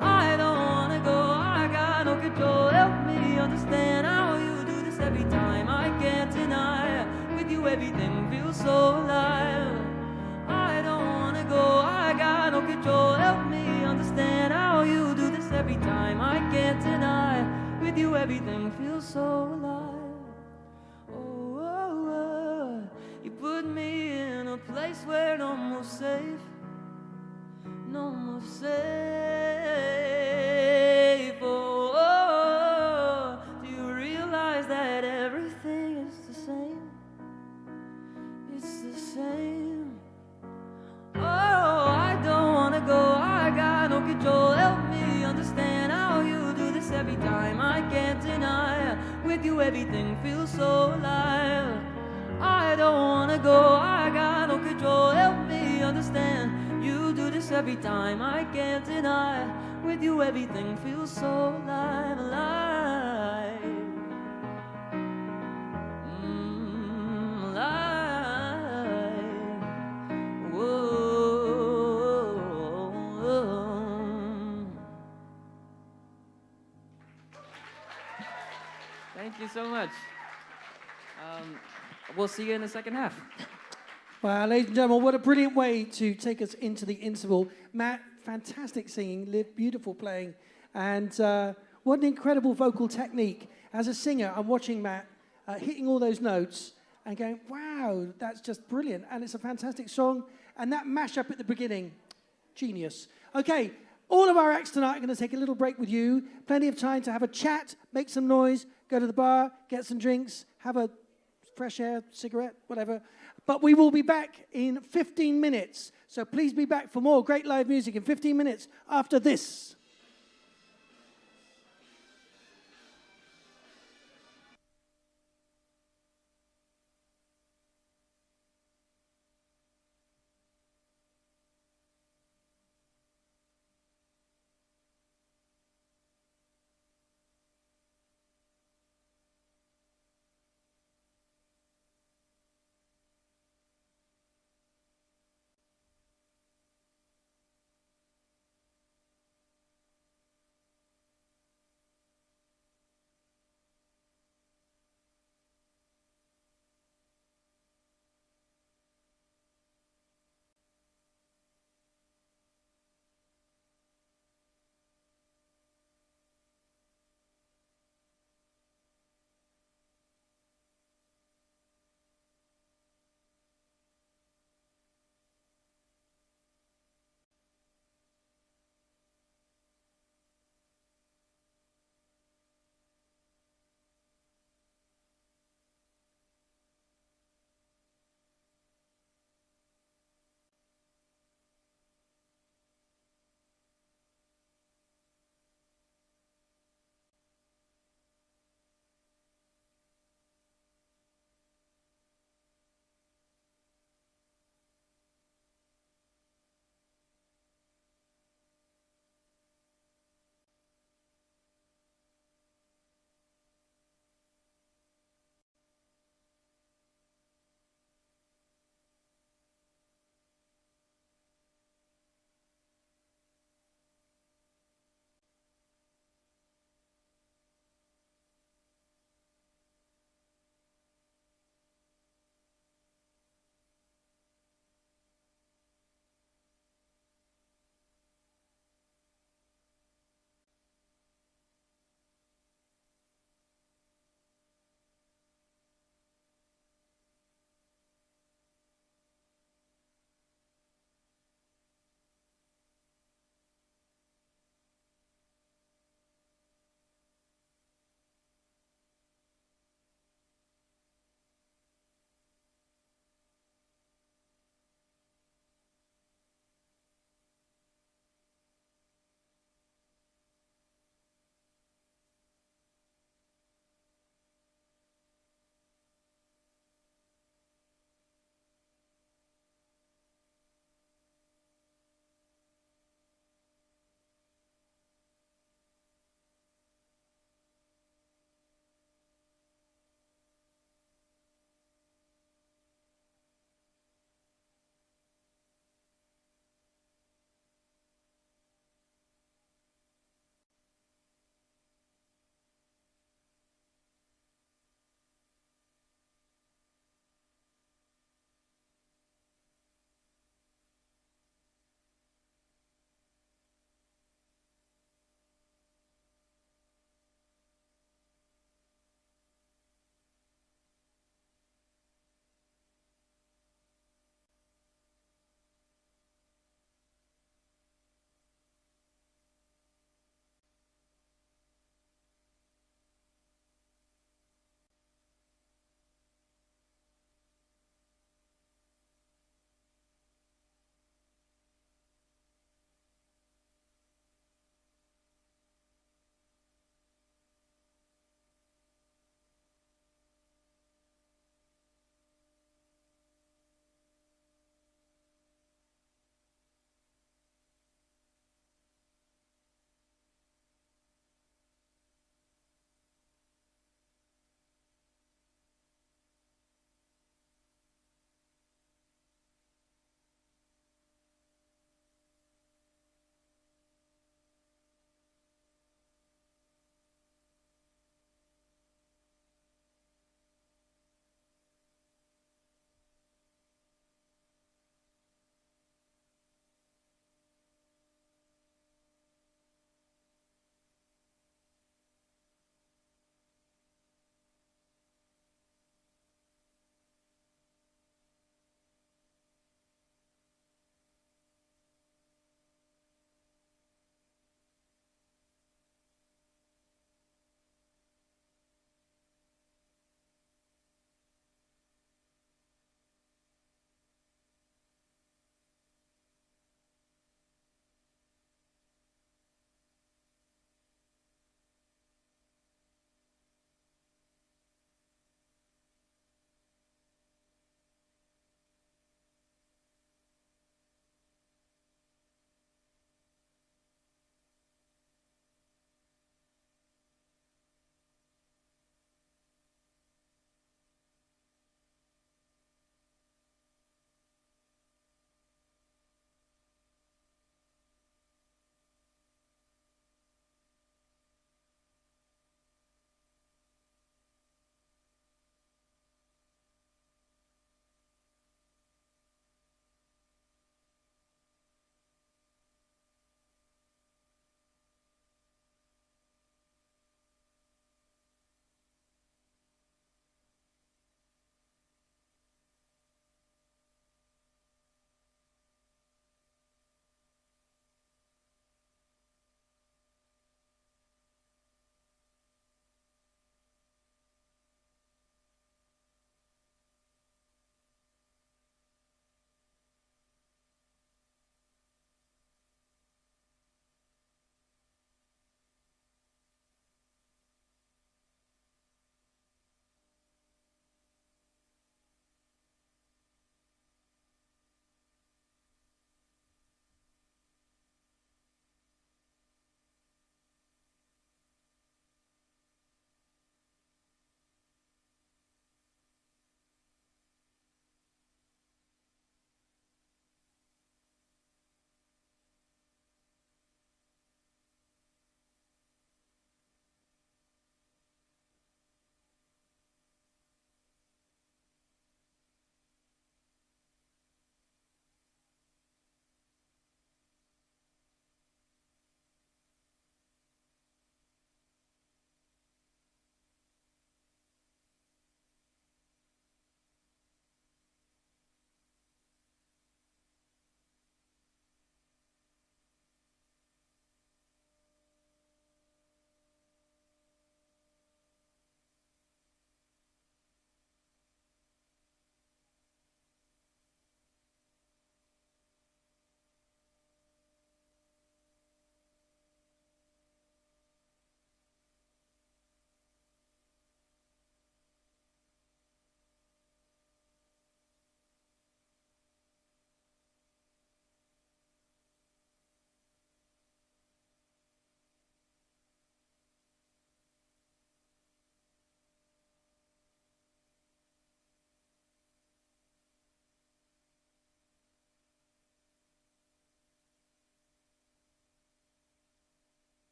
I don't wanna go, I got no control. Help me understand how you do this every time. I can't deny it. With you everything feels so alive. I don't wanna go, I got no control. Help me understand how you do this every time. I can't deny it. With you everything feels so alive. Oh, oh, oh. You put me in a place where no more safe. No more safe. Oh, oh, oh. Do you realize that everything is the same? It's the same. Oh, I don't wanna go, I got no control. Help me understand how you do this every time. I can't deny it. With you everything feels so alive. I don't wanna go, I got no control. Help me understand. You do this every time, I can't deny. With you everything feels so alive, alive. Alive. Whoa. Thank you so much. We'll see you in the second half. Wow, ladies and gentlemen, what a brilliant way to take us into the interval. Matt, fantastic singing, Liv, beautiful playing, and what an incredible vocal technique. As a singer, I'm watching Matt hitting all those notes and going, wow, that's just brilliant. And it's a fantastic song. And that mashup at the beginning, genius. Okay, all of our acts tonight are going to take a little break with you. Plenty of time to have a chat, make some noise, go to the bar, get some drinks, have a fresh air, cigarette, whatever. But we will be back in 15 minutes. So please be back for more great live music in 15 minutes after this.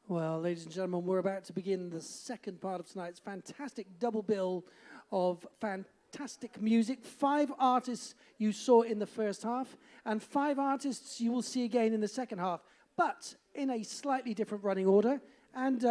Well, ladies and gentlemen, we're about to begin the second part of tonight's fantastic double bill of fantastic music. 5 artists you saw in the first half, and 5 artists you will see again in the second half, but in a slightly different running order and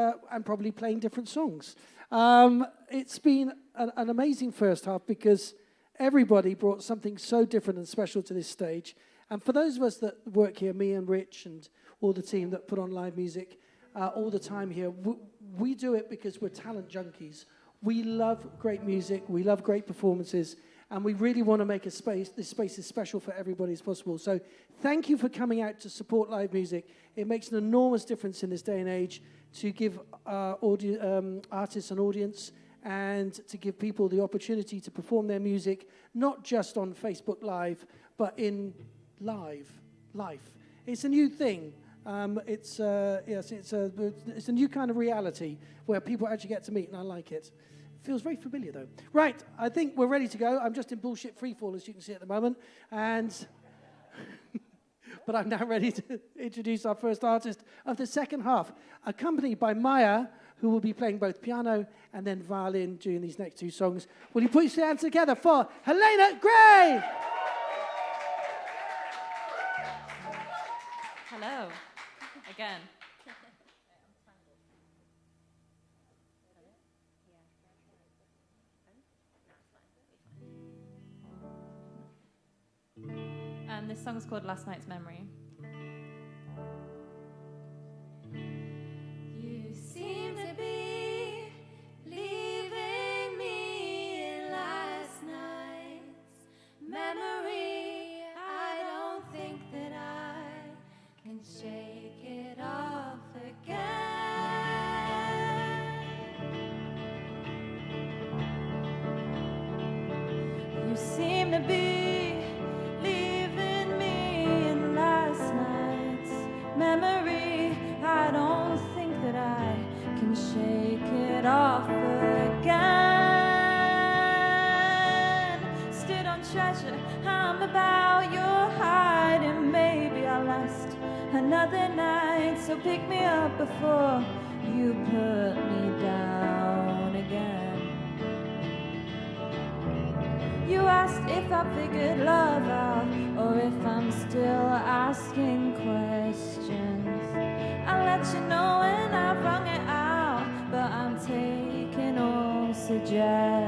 probably playing different songs. It's been an amazing first half because everybody brought something so different and special to this stage. And for those of us that work here, me and Rich and all the team that put on live music all the time here, we do it because we're talent junkies. We love great music, we love great performances, and we really want to make this space as special for everybody as possible. So thank you for coming out to support live music. It makes an enormous difference in this day and age to give artists an audience and to give people the opportunity to perform their music, not just on Facebook Live, but in life. It's a new thing. It's a new kind of reality where people actually get to meet, and I like it. Feels very familiar, though. Right, I think we're ready to go. I'm just in bullshit freefall, as you can see at the moment, and but I'm now ready to introduce our first artist of the second half, accompanied by Maya, who will be playing both piano and then violin during these next 2 songs. Will you put your hands together for Helena Gray? Hello, again. This song is called Last Night's Memory. You seem to be leaving me in last night's memory. I don't think that I can shake it off again. You seem to be memory. I don't think that I can shake it off again. Stood on treasure, I'm about your height, and maybe I'll last another night. So pick me up before you put me down again. You asked if I figured love out, or if I'm still asking questions. I'll let you know when I've rung it out, but I'm taking all suggestions.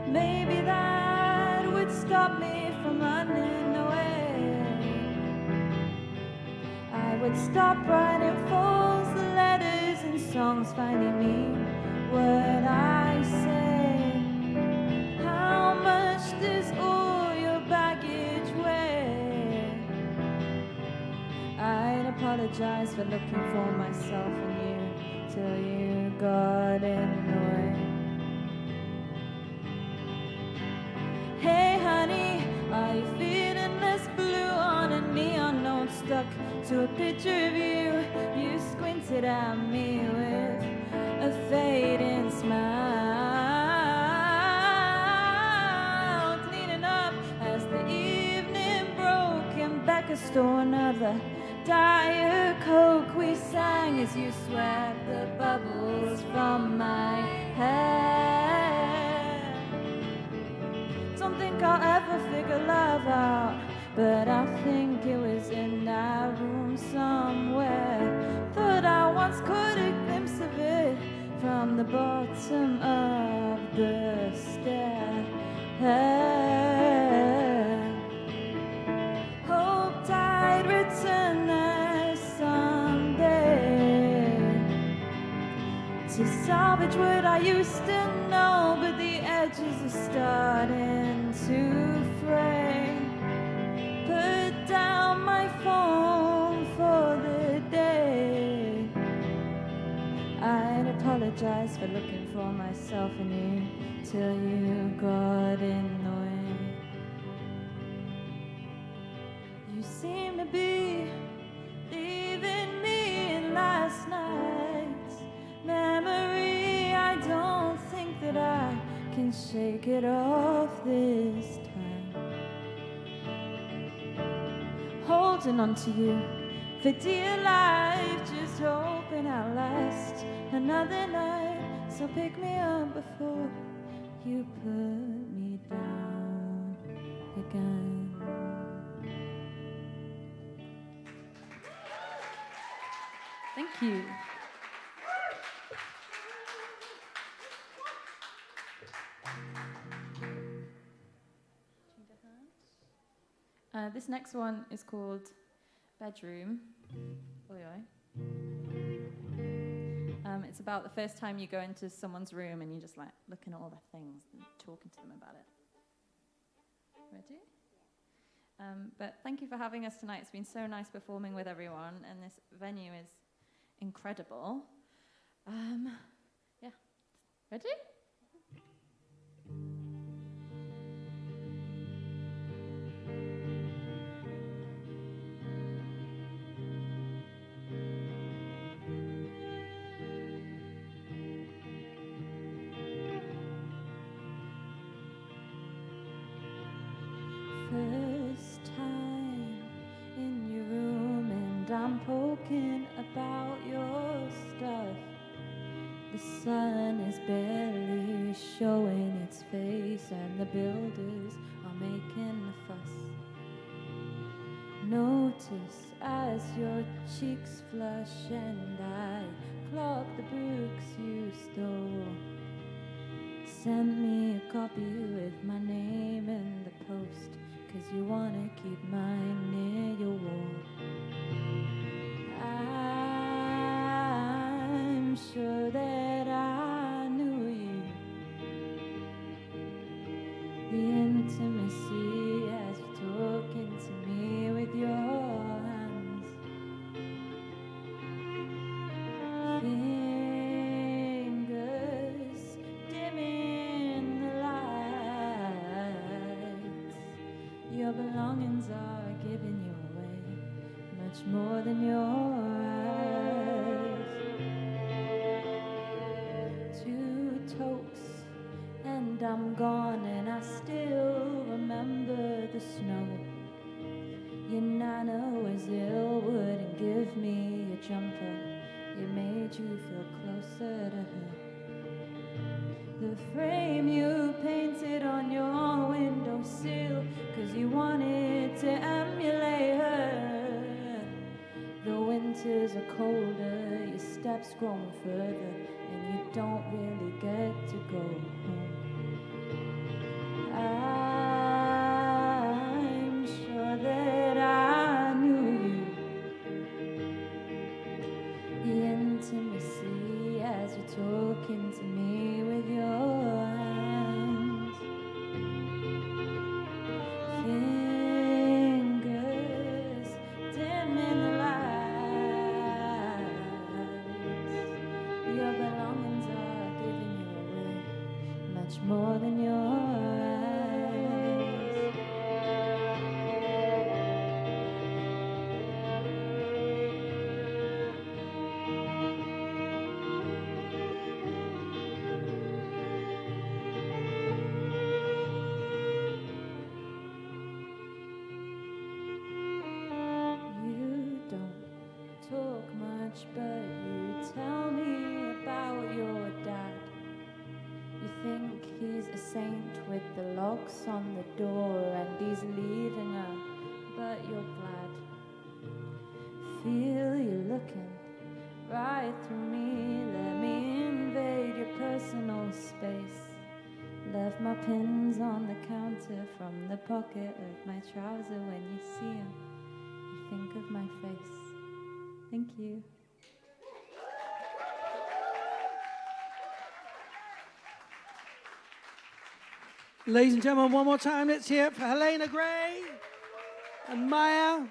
Maybe that would stop me from running away. I would stop writing false letters and songs, finding me what I say. How much does all your baggage weigh? I'd apologize for looking for myself in you till you got in the way. Hey honey, are you feeling less blue on a neon note stuck to a picture of you? You squinted at me with a fading smile, cleaning up as the evening broke, and Becca stole another Diet Coke. We sang as you swept the bubbles from my hair. Don't think I'll ever figure love out, but I think it was in that room somewhere. Thought I once caught a glimpse of it from the bottom of the stair. Hoped I'd return there someday to salvage what I used to know, but the edges are starting to fray. Put down my phone for the day. I'd apologize for looking for myself in you till you got in the way. You seem to be leaving me in last night's memory. I don't think that I can shake it off this time. Hold holding on to you for dear life, just hoping I'll last another night. So pick me up before you put me down again. Thank you. This next one is called Bedroom. Oi, oi. It's about the first time you go into someone's room and you're just like looking at all their things and talking to them about it. Ready? But thank you for having us tonight. It's been so nice performing with everyone, and this venue is incredible. Yeah. Ready? First time in your room and I'm poking about your stuff. The sun is barely showing its face and the builders are making a fuss. Notice as your cheeks flush and I clock the books you stole. Send me a copy with my name in the post, 'cause you wanna keep mine near your wall. I'm sure that I knew you. The intimacy as you're talking to me with your hands. Fingers dimming the lights. Your belongings are giving you away much more than your eyes. 2 tokes and I'm gone and I still remember the snow. Your nana was ill, wouldn't give me a jumper. It made you feel closer to her. The frame you painted on your windowsill, 'cause you wanted to emulate her. The winters are colder, your steps grow further, and you don't really get to go home. I'm sure that I knew you. The intimacy as you're talking to me with your hands. Fingers dimming the lights. Your belongings are giving you away much more than your eyes. You don't talk much, but you tell me about your dad. You think he's a saint with the locks on the door and he's leaving her, but you're glad. Feel you looking right through me. Let me invade your personal space. Left my pins on the counter from the pocket of my trouser. When you see them, you think of my face. Thank you. Ladies and gentlemen, one more time, let's hear it for Helena Gray and Maya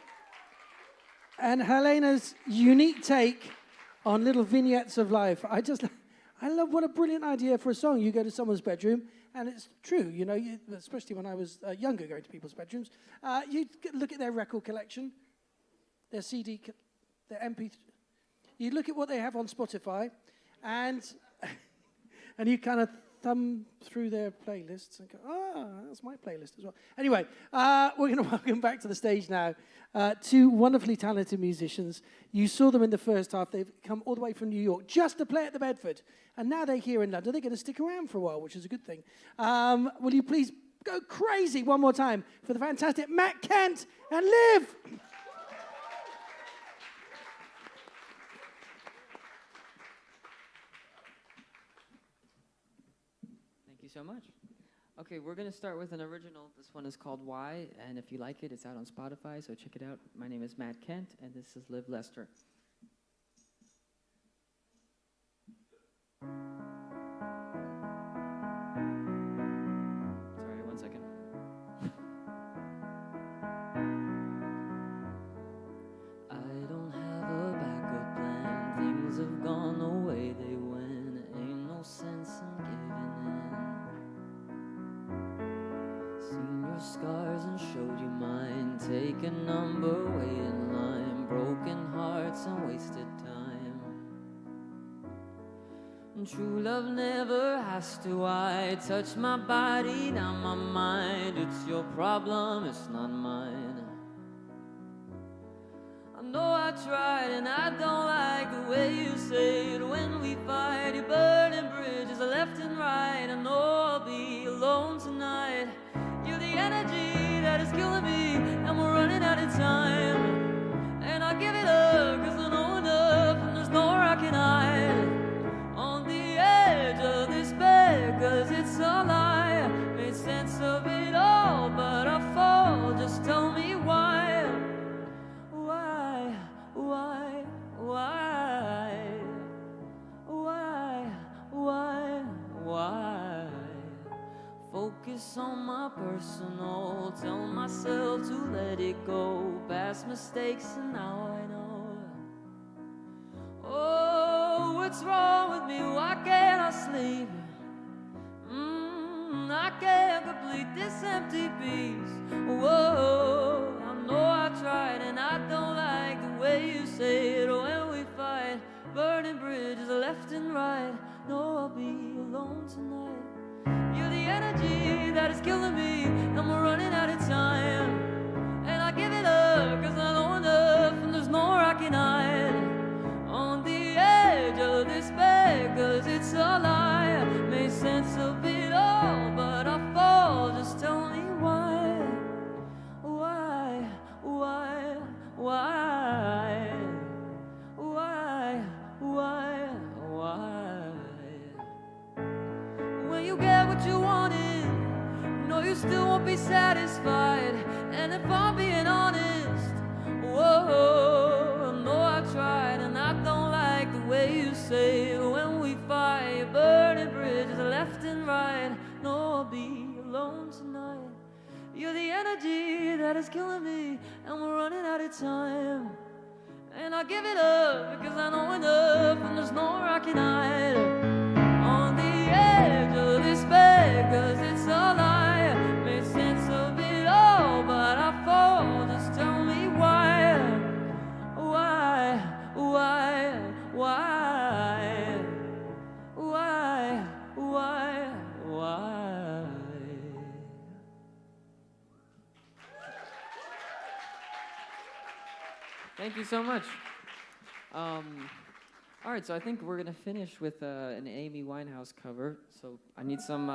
and Helena's unique take on little vignettes of life. I love, what a brilliant idea for a song. You go to someone's bedroom, and it's true, you know, especially when I was younger going to people's bedrooms. You look at their record collection, their CD, their MP3. You look at what they have on Spotify, and you kind of thumb through their playlists and go, that's my playlist as well. Anyway, we're going to welcome back to the stage now two wonderfully talented musicians. You saw them in the first half. They've come all the way from New York just to play at the Bedford. And now they're here in London. They're going to stick around for a while, which is a good thing. Will you please go crazy one more time for the fantastic Matt Kent and Liv? Thank you so much. Okay, we're going to start with an original. This one is called Why, and if you like it, it's out on Spotify, so check it out. My name is Matt Kent, and this is Liv Lester. Sorry, 1 second. I don't have a backup plan. Things have gone the way they went. Ain't no sense in giving in. Seen your scars and showed you mine. Take a number, wait in line. Broken hearts and wasted time. And true love never has to. I touch my body, now my mind. It's your problem, it's not mine. I know I tried and I don't like the way you say it. When we fight, you're burning bridges left and right. I know I'll be alone tonight. You're the energy that is killing me, and we're running out of time. And I give it up, cause I know enough, and there's nowhere I can hide. On the edge of this bed, cause it's a lie. Made sense of it all, but I fall. Just tell me why. Why? Why? Why? Why? Why? Why? Focus on my personal. Tell myself to let it go. Past mistakes and now I know. Oh, what's wrong with me? Why can't I sleep? I can't complete this empty piece. Whoa, I know I tried and I don't like the way you say it. When we fight, burning bridges left and right. No, I'll be alone tonight. You're the energy that is killing me, and we're running out of time. And I give it up, cause I know enough, and there's nowhere I can hide. On the edge of this bed, cause it's a lie. Made sense of it all, but I fall. Just tell me why. Why? Why? Why? Why? Why? Why? When you get what you wanted, no, you still won't be satisfied. And if I'm being honest, whoa, I know I tried and I don't like the way you say it. When we fight, burning bridges left and right. No, I'll be alone tonight. You're the energy that is killing me, and we're running out of time. And I give it up because I know enough, and there's nowhere I can hide. On the edge of this bed, cause it's a lie. Made sense of it all, but I fall. Just tell me why. Why? Why? Why? Why? Why? Why? Thank you so much. All right, so I think we're gonna finish with an Amy Winehouse cover. So I need some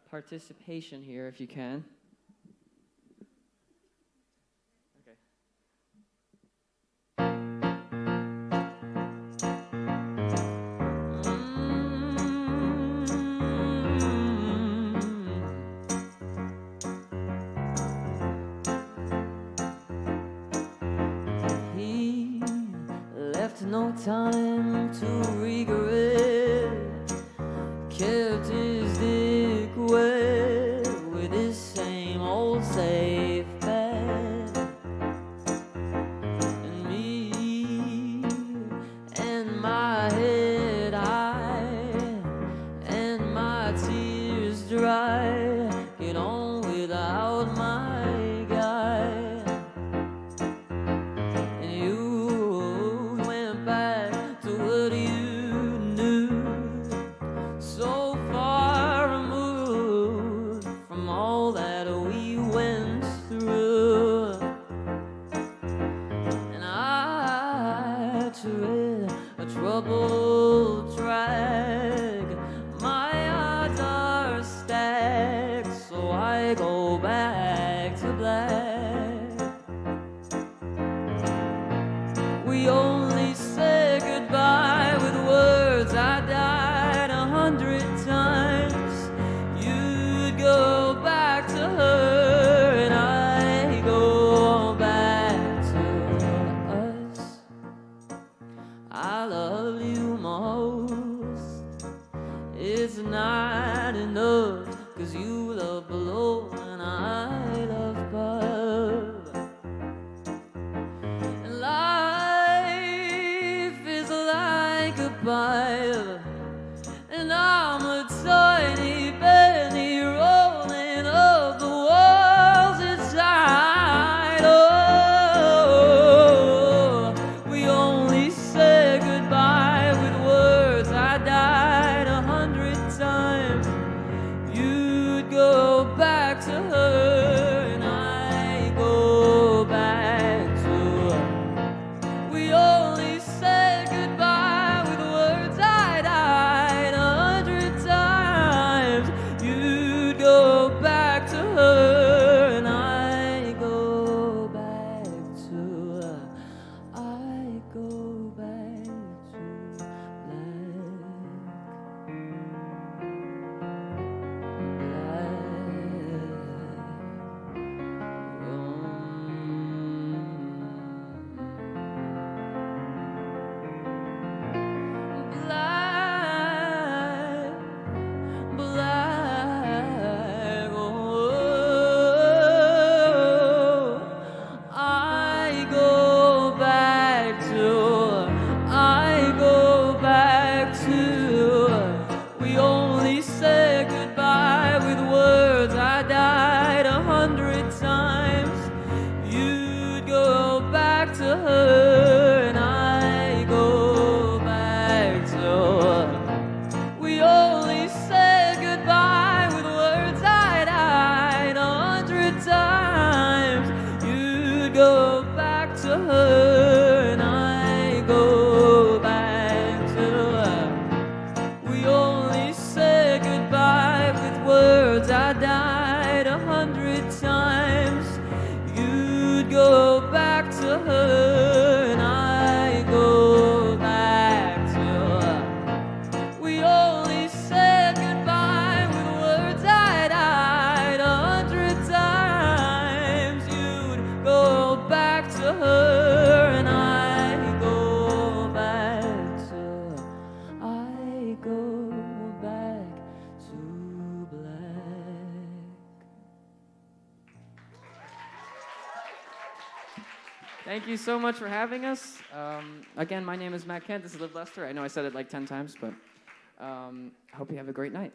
participation here, if you can. Okay. He left no time to regret. Kept his dick wet with his same old safe bet. And me and my head high and my tears dry. Get on without my guy. And you went back to what you Thank you so much for having us. Again, my name is Matt Kent. This is Liv Lester. I know I said it like 10 times, but I hope you have a great night.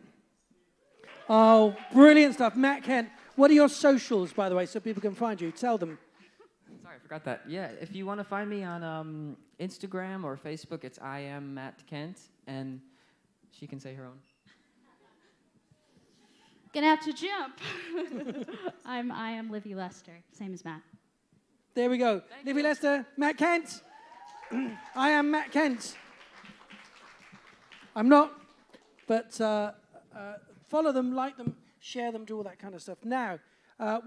Oh, brilliant stuff. Matt Kent, what are your socials, by the way, so people can find you? Tell them. Sorry, I forgot that. Yeah, if you want to find me on Instagram or Facebook, it's I am Matt Kent, and she can say her own. Gonna have to jump. I am Livy Lester, same as Matt. There we go. Livy Lester, Matt Kent. I am Matt Kent. I'm not, but follow them, like them, share them, do all that kind of stuff. Now,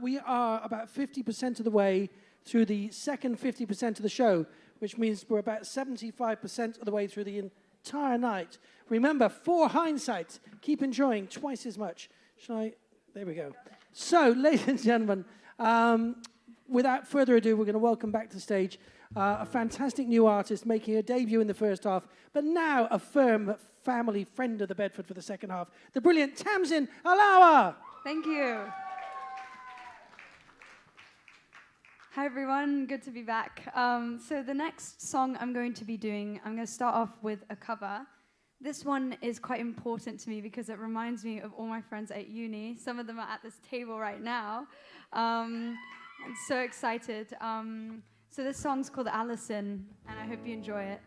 we are about 50% of the way through the second 50% of the show, which means we're about 75% of the way through the entire night. Remember, for hindsight, keep enjoying twice as much. Shall I? There we go. So, ladies and gentlemen, without further ado, we're going to welcome back to the stage a fantastic new artist making her debut in the first half, but now a firm family friend of the Bedford for the second half, the brilliant TAMSIN ALAWA. Thank you. Hi, everyone. Good to be back. So the next song I'm going to be doing, I'm going to start off with a cover. This one is quite important to me because it reminds me of all my friends at uni. Some of them are at this table right now. I'm so excited. So this song's called Allison, and I hope you enjoy it.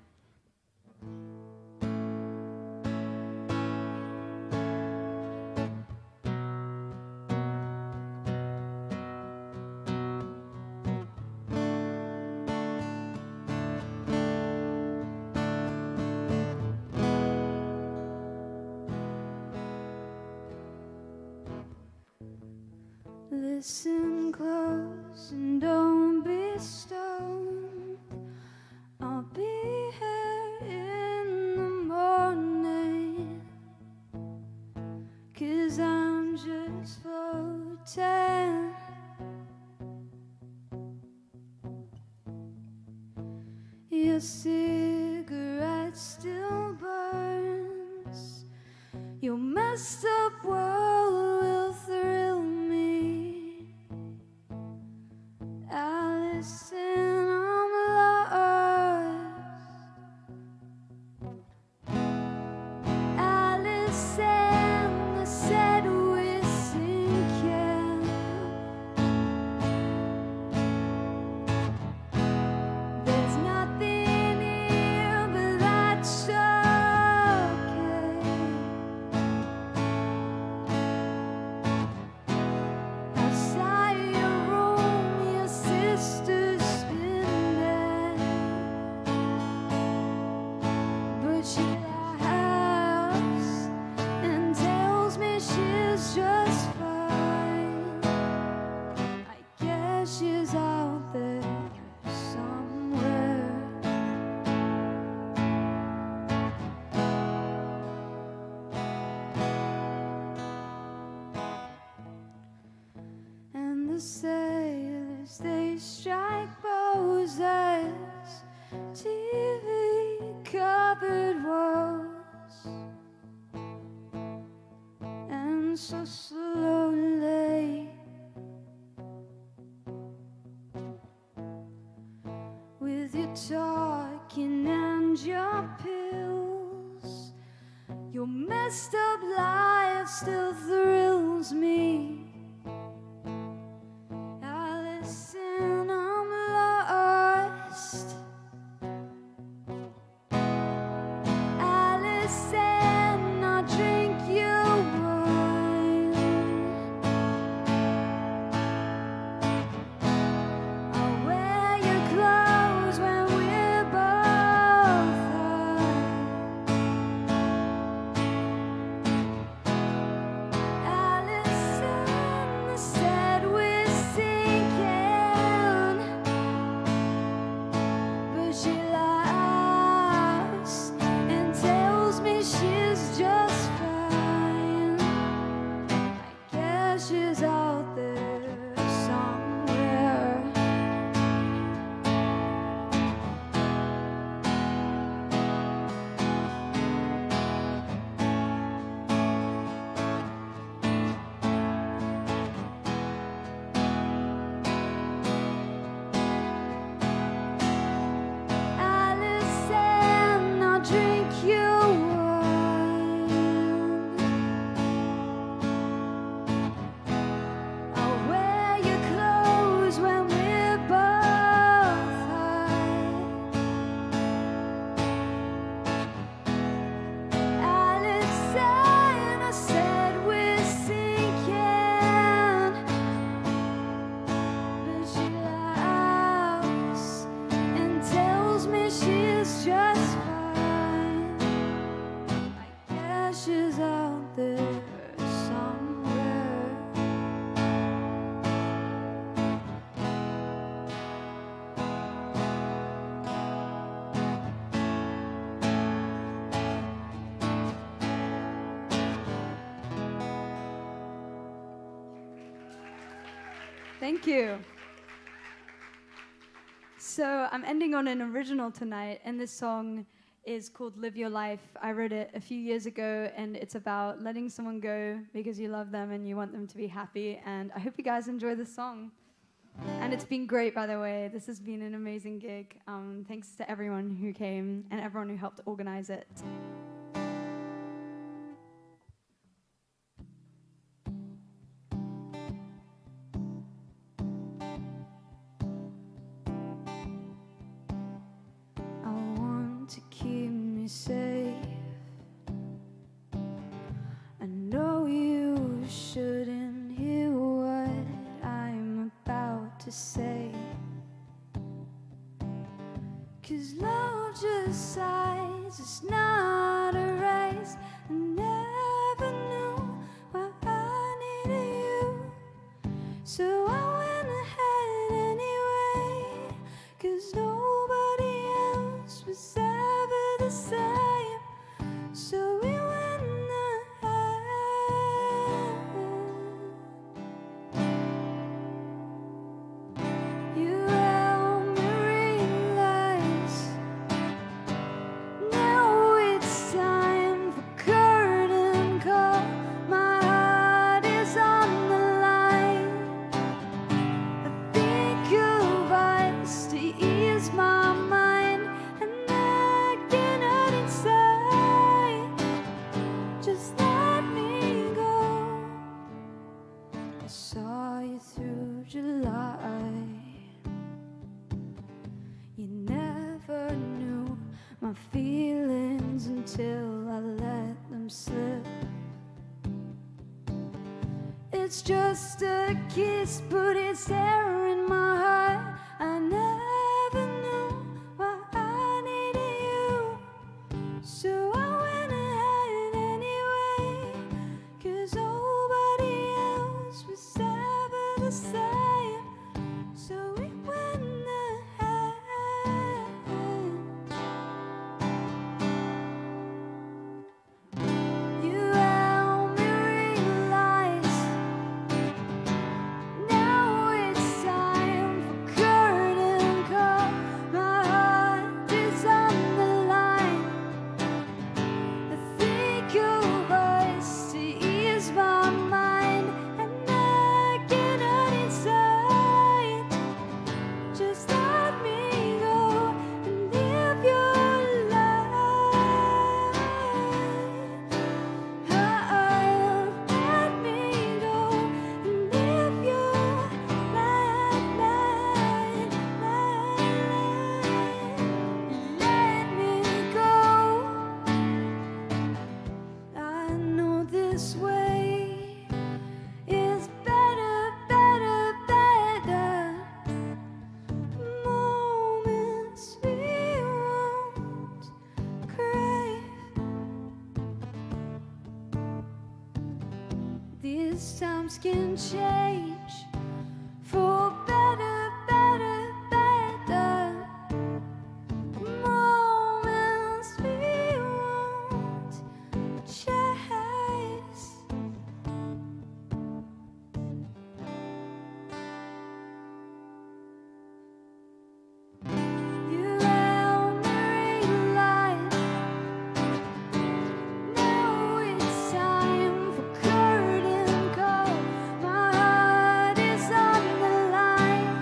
Listen close and don't be stoned. I'll be here in the morning, 'cause I'm just floating. Your cigarette still burns. Your messed up world will thrill me. Allison, I'm lost. Allison, I said we're sinking. There's nothing here, but that's okay. Outside your room, your sister's spinning, but she laughs and tells me she's just fine. I guess she's out there somewhere. And the sailors, they strike poses, TV-covered walls, and so slowly, with your talking and your pills, your messed up life still thrills me. Allison, I'm lost. Allison, I'll drink your wine. I'll wear your clothes when we're both high. Allison, Thank you. So I'm ending on an original tonight, and this song is called Live Your Life. I wrote it a few years ago, and it's about letting someone go because you love them and you want them to be happy, and I hope you guys enjoy this song. And it's been great, by the way. This has been an amazing gig. Thanks to everyone who came and everyone who helped organize it. I want to keep me safe. I know you shouldn't hear what I'm about to say, 'cause love just sighs, it's not a race. I never knew why I needed you, so I went ahead anyway, 'cause nobody else was ever the same, so we went ahead. You helped me realize now it's time for curtain call. My heart is on the line. I think of ice to ease my mind, and I get out inside. Just let me go. I saw you through July. You never knew my feelings until I let them slip. It's just a kiss, but it's there in my heart. I never knew why I needed you, so I went ahead anyway, 'cause nobody else was ever the same, so we went ahead. You helped me realize now it's time for curtain call. My heart is on the line. I think of us to ease my mind, and I get out inside. Just let me go and live your life. Let me go and live your life. Let me go. I know this way is better, better, better. Moments we won't crave. These times can change for better, better, better. Moments we won't chase. You helped me realize now it's time for curtain call. My heart is on the line.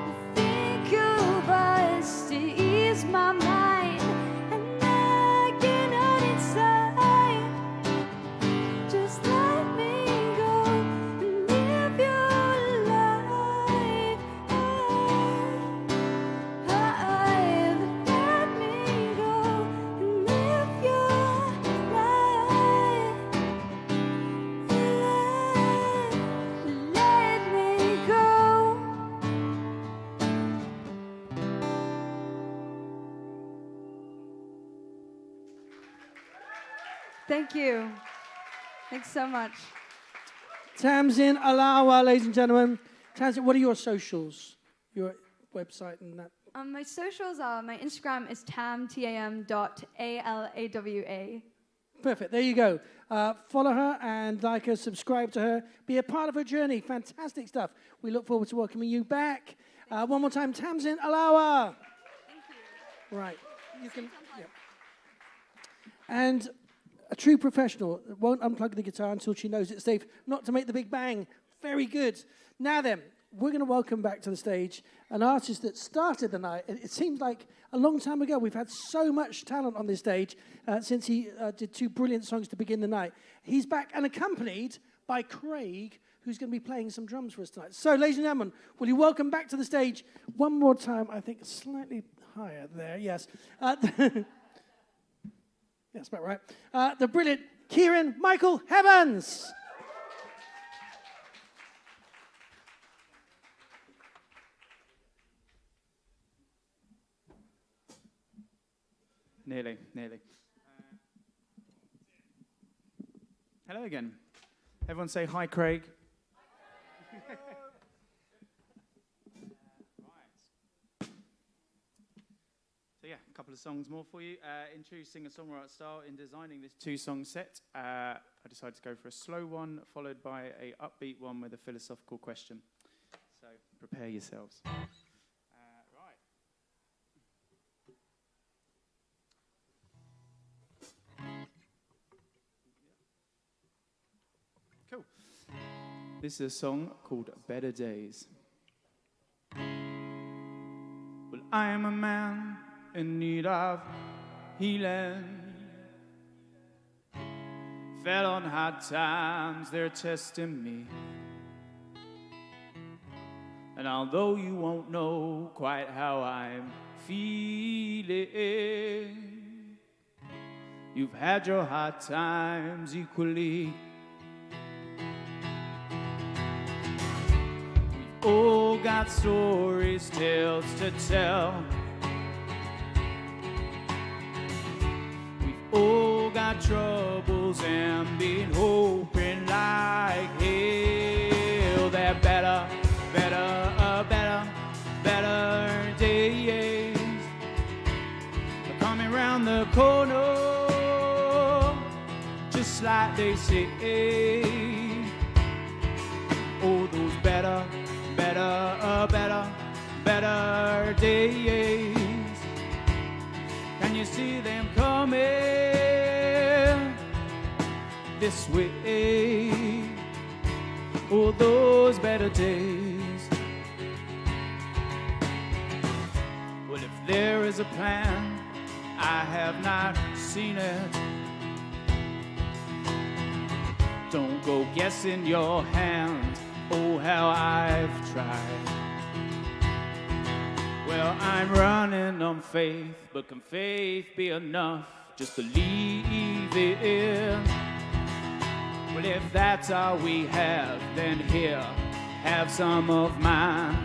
I think of us to ease my mind, and I get out inside. Just let me go and live your life. Let me go and live your life. Let me go. Thank you. Thanks so much. TAMSIN, ALAWA, ladies and gentlemen. TAMSIN, what are your socials? Your website and that? My socials are, my Instagram is tam.alawa. Perfect. There you go. Follow her and like her, subscribe to her, be a part of her journey. Fantastic stuff. We look forward to welcoming you back. One more time, TAMSIN, ALAWA. Thank you. Right. You can. Yeah. And a true professional won't unplug the guitar until she knows it's safe not to make the big bang. Very good. Now then, we're going to welcome back to the stage an artist that started the night. It seems like a long time ago. We've had so much talent on this stage since he did 2 brilliant songs to begin the night. He's back and accompanied by Craig, who's going to be playing some drums for us tonight. So, ladies and gentlemen, will you welcome back to the stage one more time? I think slightly higher there, yes. That's about right. The brilliant KIERON Michael Evans. Nearly. Hello again. Everyone say hi, Craig. Right. So yeah, a couple of songs more for you. In true singer-songwriter style, in designing this 2-song set, I decided to go for a slow one, followed by a upbeat one with a philosophical question. So prepare yourselves. Cool. This is a song called Better Days. Well, I am a man in need of healing. Fell on hard times, they're testing me. And although you won't know quite how I'm feeling, you've had your hard times equally. All got stories, tales to tell. We've all got troubles and been hoping like hell that better days are coming round the corner, just like they say. Oh, those better days. Can you see them coming this way? Oh, those better days. Well, if there is a plan, I have not seen it. Don't go guessing your hand. Oh, how I've tried. Well, I'm running on faith, but can faith be enough just to leave it in? Well, if that's all we have, then here, have some of mine.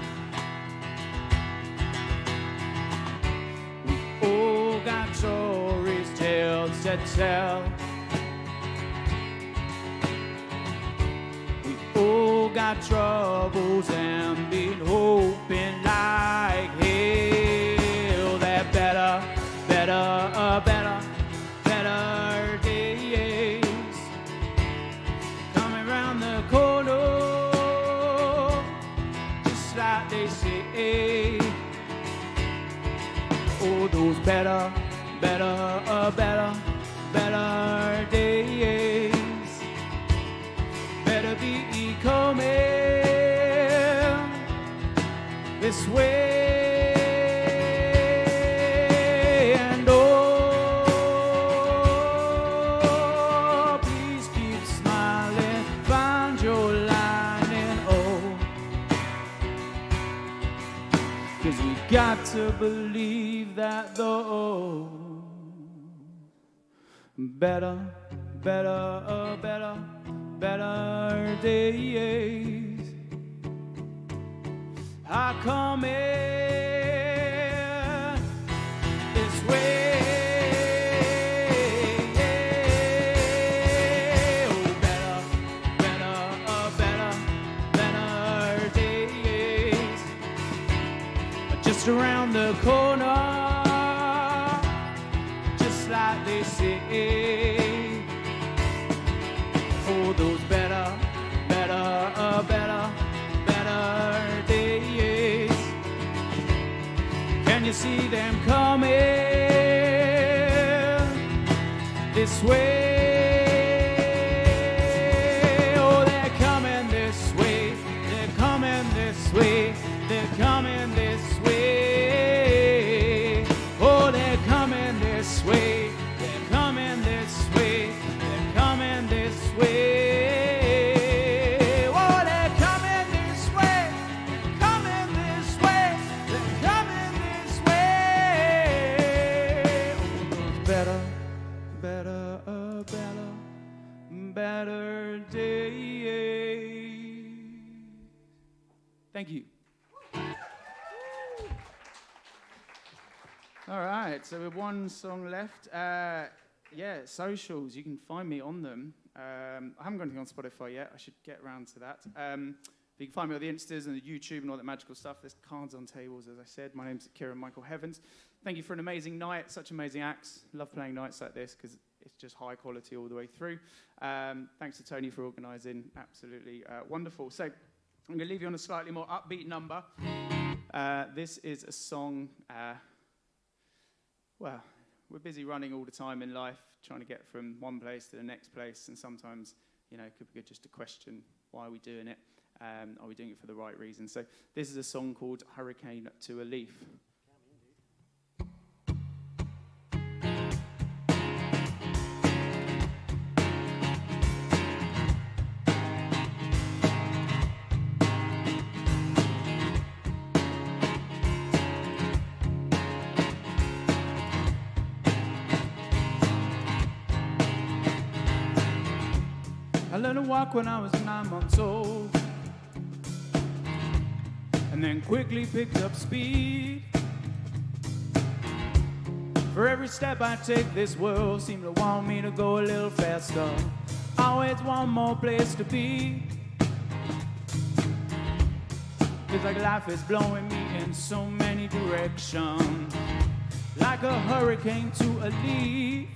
We've all got stories, tales to tell. All got troubles and been hoping like hell that better days coming round the corner, just like they say. Oh, those better days better be coming this way. And oh, please keep smiling, find your lining, oh, 'cause we got to believe that though better days are coming this way. Oh, better days are just around the corner, just like they say. you see them coming this way. Oh, they're coming this way. They're coming this way. They're coming this way. Oh, they're coming this way. They're coming this way. They're coming this way. Oh, they're coming this way. They're coming this way. They're coming this way. Better, better, better days. Thank you. All right, so we have one song left. Yeah, socials, you can find me on them. I haven't got anything on Spotify yet. I should get around to that. But you can find me on the Instas and the YouTube and all that magical stuff. There's cards on tables, as I said. My name's KIERON Michael Heavens. Thank you for an amazing night, such amazing acts. Love playing nights like this because it's just high quality all the way through. Thanks to Tony for organising. Absolutely wonderful. So I'm going to leave you on a slightly more upbeat number. This is a song... well, we're busy running all the time in life, trying to get from one place to the next place, and sometimes, you know, it could be good just to question, why are we doing it? Are we doing it for the right reason? So this is a song called Hurricane to a Leaf. I learned to walk when I was 9 months old, and then quickly picked up speed. For every step I take, this world seemed to want me to go a little faster. Always one more place to be. Feels like life is blowing me in so many directions, like a hurricane to a leaf.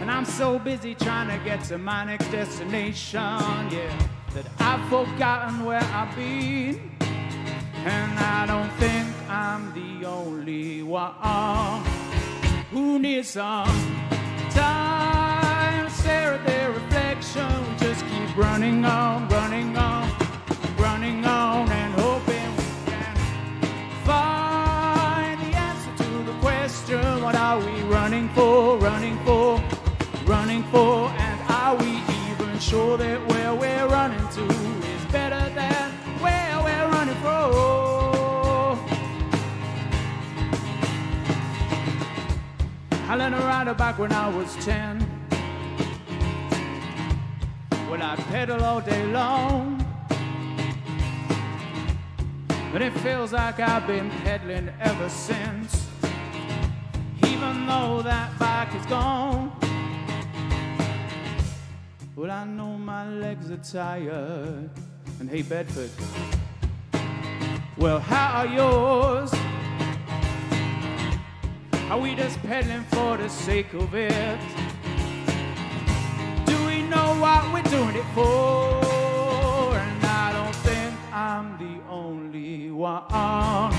And I'm so busy trying to get to my next destination, yeah, that I've forgotten where I've been. And I don't think I'm the only one who needs some time to stare at their reflection. We just keep running on, running on, running on, and hoping we can find the answer to the question, what are we running for, running for? Running for, and are we even sure that where we're running to is better than where we're running from? I learned to ride a bike when I was 10. Well, I pedal all day long, but it feels like I've been pedaling ever since, even though that bike is gone. Well, I know my legs are tired, and hey, Bedford, well, how are yours? Are we just pedaling for the sake of it? Do we know what we're doing it for? And I don't think I'm the only one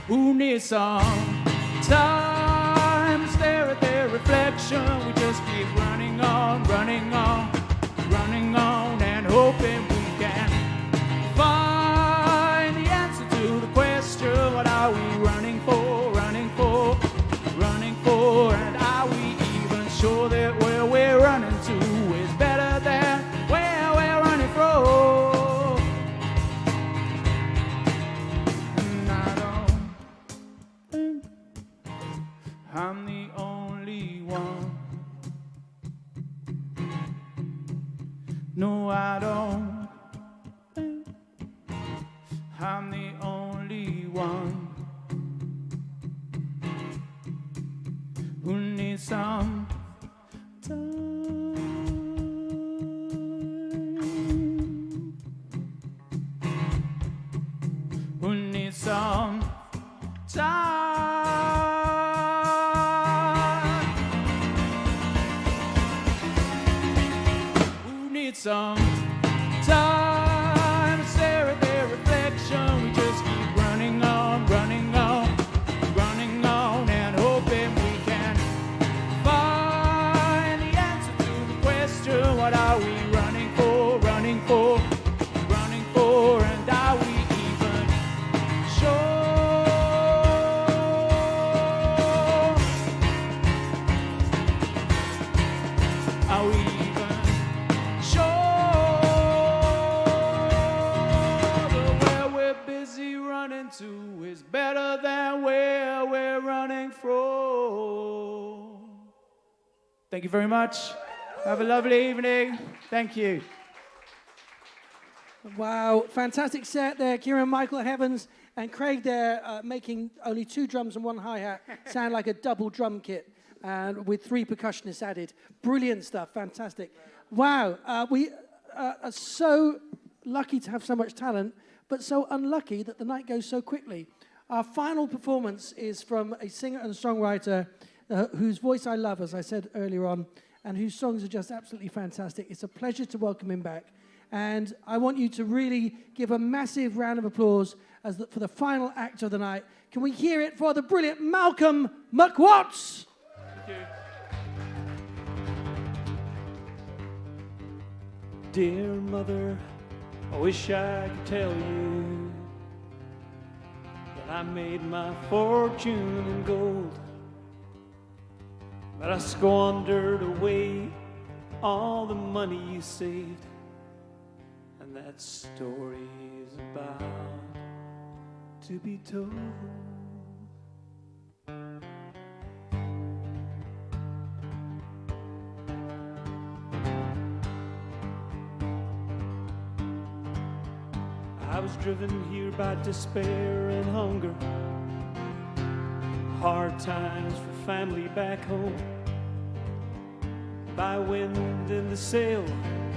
who needs some time to stare at their reflection. We just keep running on, running on, running on, and hoping we can find the answer to the question, what are we running for, running for, running for? And are we even sure that where we're running to is better than where we're running from? And I don't think I'm the only one. No, I don't think I'm the only one who needs some time, who needs some time, who needs some time to stare at their reflection. We just keep running on. to is better than where we're running from. Thank you very much. Have a lovely evening. Thank you. Wow, fantastic set there. KIERON, Michael Heavens, and Craig there making only 2 drums and 1 hi-hat sound like a double drum kit and with 3 percussionists added. Brilliant stuff, fantastic. Wow, we are so lucky to have so much talent, but so unlucky that the night goes so quickly. Our final performance is from a singer and songwriter whose voice I love, as I said earlier on, and whose songs are just absolutely fantastic. It's a pleasure to welcome him back. And I want you to really give a massive round of applause for the final act of the night. Can we hear it for the brilliant Malcolm MACWATT? Thank you. Dear mother, I wish I could tell you that I made my fortune in gold, that I squandered away all the money you saved, and that story is about to be told. I was driven here by despair and hunger, hard times for family back home, by wind in the sail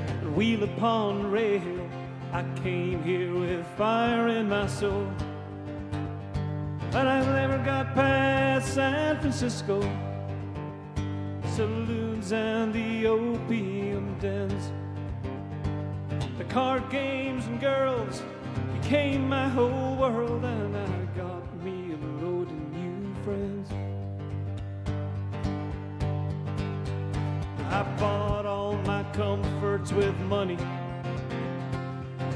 and wheel upon rail. I came here with fire in my soul, but I never got past San Francisco, saloons and the opium dens. The card games and girls became my whole world, and I got me a load of new friends. I bought all my comforts with money.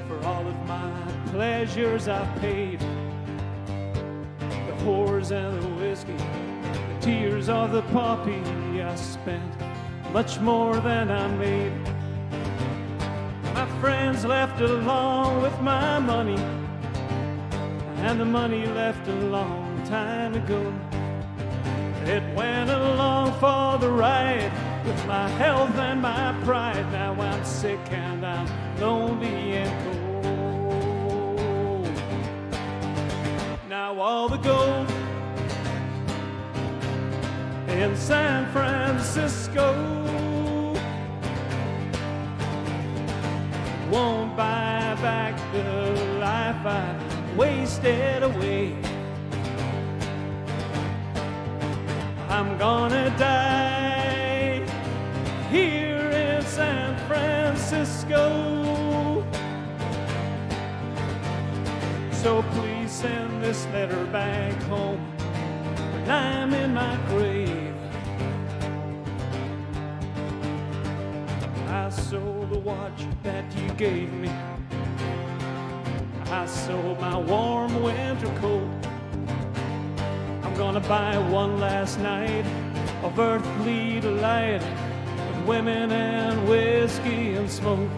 For all of my pleasures I paid. The whores and the whiskey, the tears of the poppy, I spent much more than I made. My friends left along with my money, and the money left a long time ago. It went along for the ride with my health and my pride. Now I'm sick and I'm lonely and cold. Now all the gold in San Francisco won't buy back the life I wasted away. I'm gonna die here in San Francisco. So please send this letter back home when I'm in my grave. I sold the watch that you gave me. I sold my warm winter coat. I'm gonna buy one last night of earthly delight, with women and whiskey and smoke.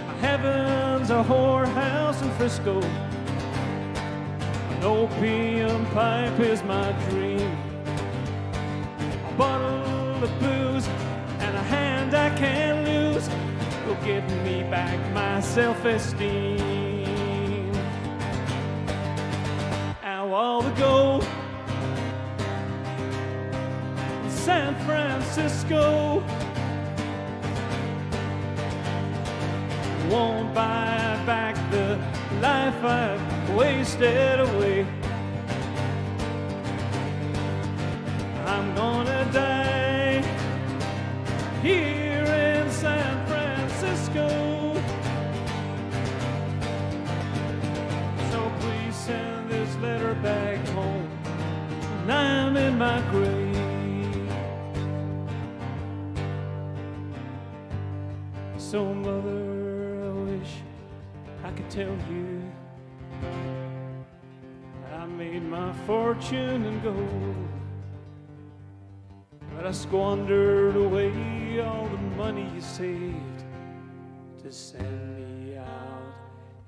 My heaven's a whorehouse in Frisco. An opium pipe is my dream. A bottle of booze and a hand I can't lose will give me back my self-esteem. Now all the gold in San Francisco won't buy back the life I've wasted away. I'm gonna die here in San Francisco. So please send this letter back home when I'm in my grave. So mother, I wish I could tell you I made my fortune in gold, but I squandered away all the money you saved to send me out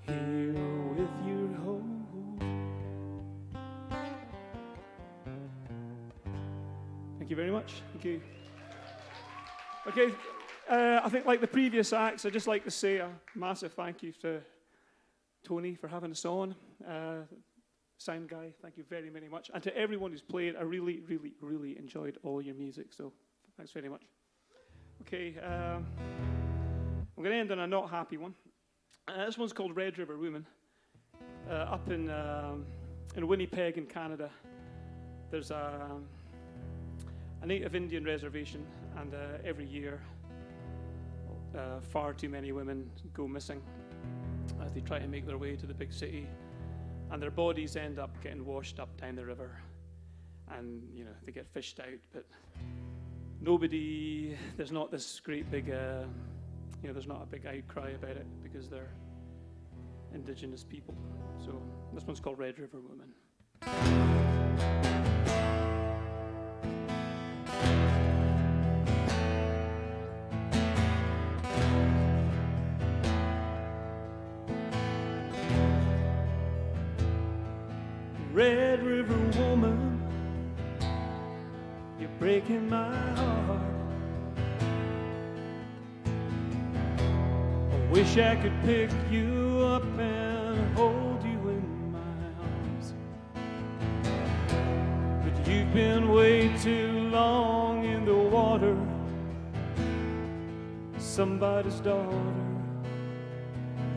here with your hope. Thank you very much. Thank you. Okay, I think like the previous acts, I'd just like to say a massive thank you to Tony for having us on. Sound guy, thank you very, very much. And to everyone who's played, I really, really, really enjoyed all your music, so thanks very much. Okay, I'm going to end on a not happy one. This one's called Red River Woman. Up in Winnipeg in Canada, there's a native Indian reservation, and every year far too many women go missing as they try to make their way to the big city, and their bodies end up getting washed up down the river, and they get fished out, but there's not this great big there's not a big outcry about it because they're Indigenous people. So this one's called Red River Woman. Red River woman, you're breaking my heart. I wish I could pick you up and hold you in my arms, but you've been way too long in the water, somebody's daughter,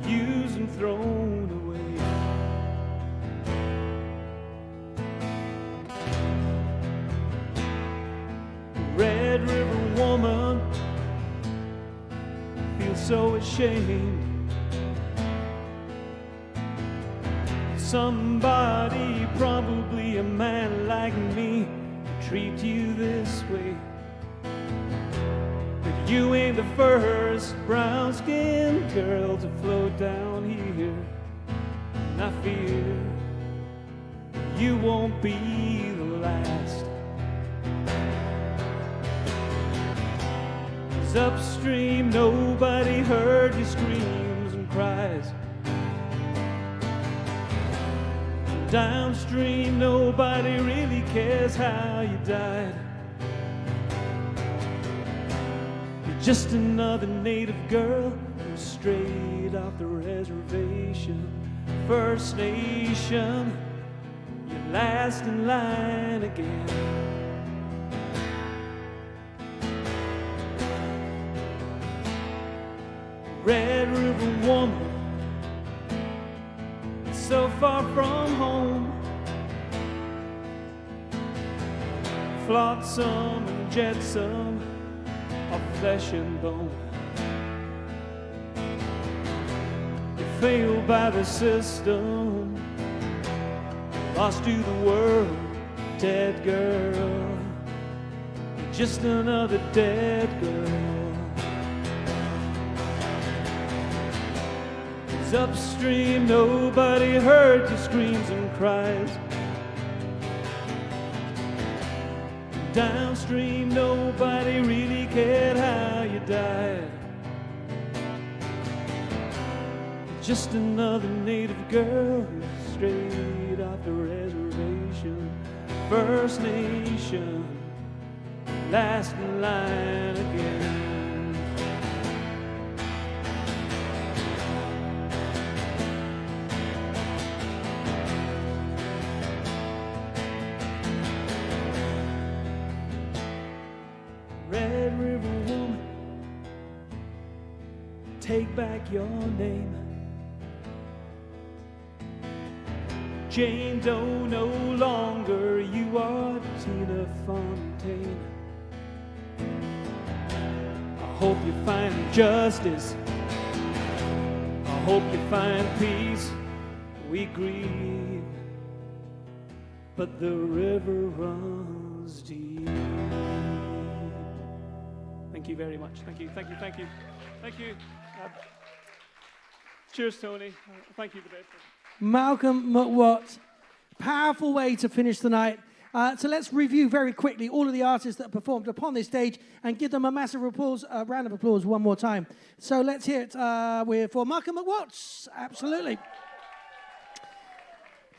used and thrown away. Red River woman, feel so ashamed. Somebody, probably a man like me, treat you this way. But you ain't the first brown-skinned girl to float down here, and I fear you won't be the last. Upstream, nobody heard your screams and cries. Downstream, nobody really cares how you died. You're just another native girl who's straight off the reservation. First Nation, you're last in line again. Red River woman, so far from home, flotsam and jetsam of flesh and bone. You failed by the system, lost to the world, dead girl. You're just another dead girl. Upstream, nobody heard your screams and cries. Downstream, nobody really cared how you died. Just another native girl who's straight off the reservation. First Nation, last in line again. Red River woman, take back your name. Jane Doe no longer, you are Tina Fontaine. I hope you find justice, I hope you find peace. We grieve, but the river runs deep. Thank you very much. Thank you, thank you, thank you. Thank you. Cheers, Tony. Thank you to Bedford. Malcolm McWatt. Powerful way to finish the night. So let's review very quickly all of the artists that performed upon this stage and give them a massive applause, round of applause one more time. So let's hear it for Malcolm McWatt. Absolutely.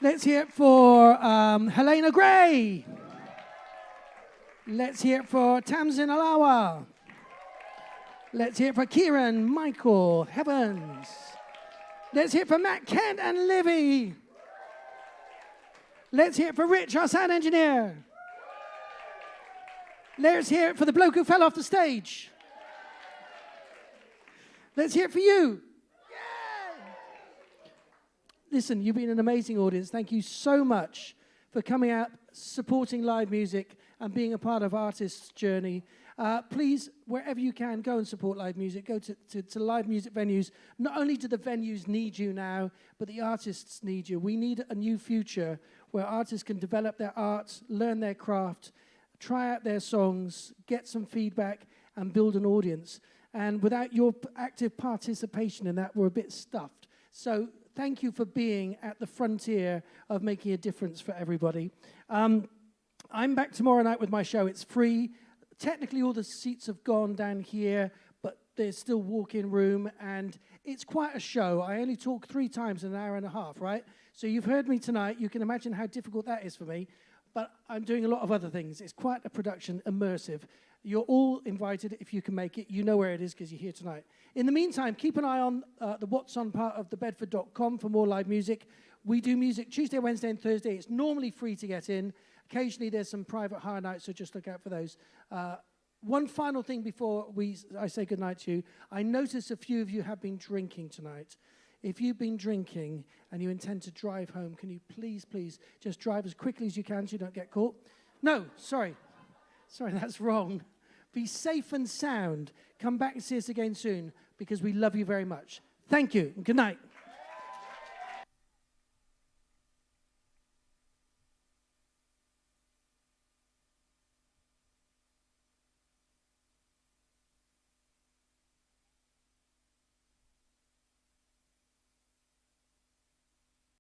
Let's hear it for Helena Gray. Let's hear it for TAMSIN, ALAWA. Let's hear it for KIERON, Michael, Heavens. Let's hear it for Matt Kent and Livy. Let's hear it for Rich, our sound engineer. Let's hear it for the bloke who fell off the stage. Let's hear it for you. Yay! Listen, you've been an amazing audience. Thank you so much for coming out, supporting live music, and being a part of artists' journey. Please, wherever you can, go and support live music. Go to live music venues. Not only do the venues need you now, but the artists need you. We need a new future where artists can develop their art, learn their craft, try out their songs, get some feedback, and build an audience. And without your active participation in that, we're a bit stuffed. So thank you for being at the frontier of making a difference for everybody. I'm back tomorrow night with my show. It's free. Technically, all the seats have gone down here, but there's still walk-in room, and it's quite a show. I only talk 3 times in an hour and a half, right? So you've heard me tonight. You can imagine how difficult that is for me, but I'm doing a lot of other things. It's quite a production, immersive. You're all invited if you can make it. You know where it is because you're here tonight. In the meantime, keep an eye on the What's On part of thebedford.com for more live music. We do music Tuesday, Wednesday, and Thursday. It's normally free to get in. Occasionally, there's some private hire nights, so just look out for those. One final thing before I say goodnight to you. I notice a few of you have been drinking tonight. If you've been drinking and you intend to drive home, can you please just drive as quickly as you can so you don't get caught? No, sorry. Sorry, that's wrong. Be safe and sound. Come back and see us again soon because we love you very much. Thank you and good night.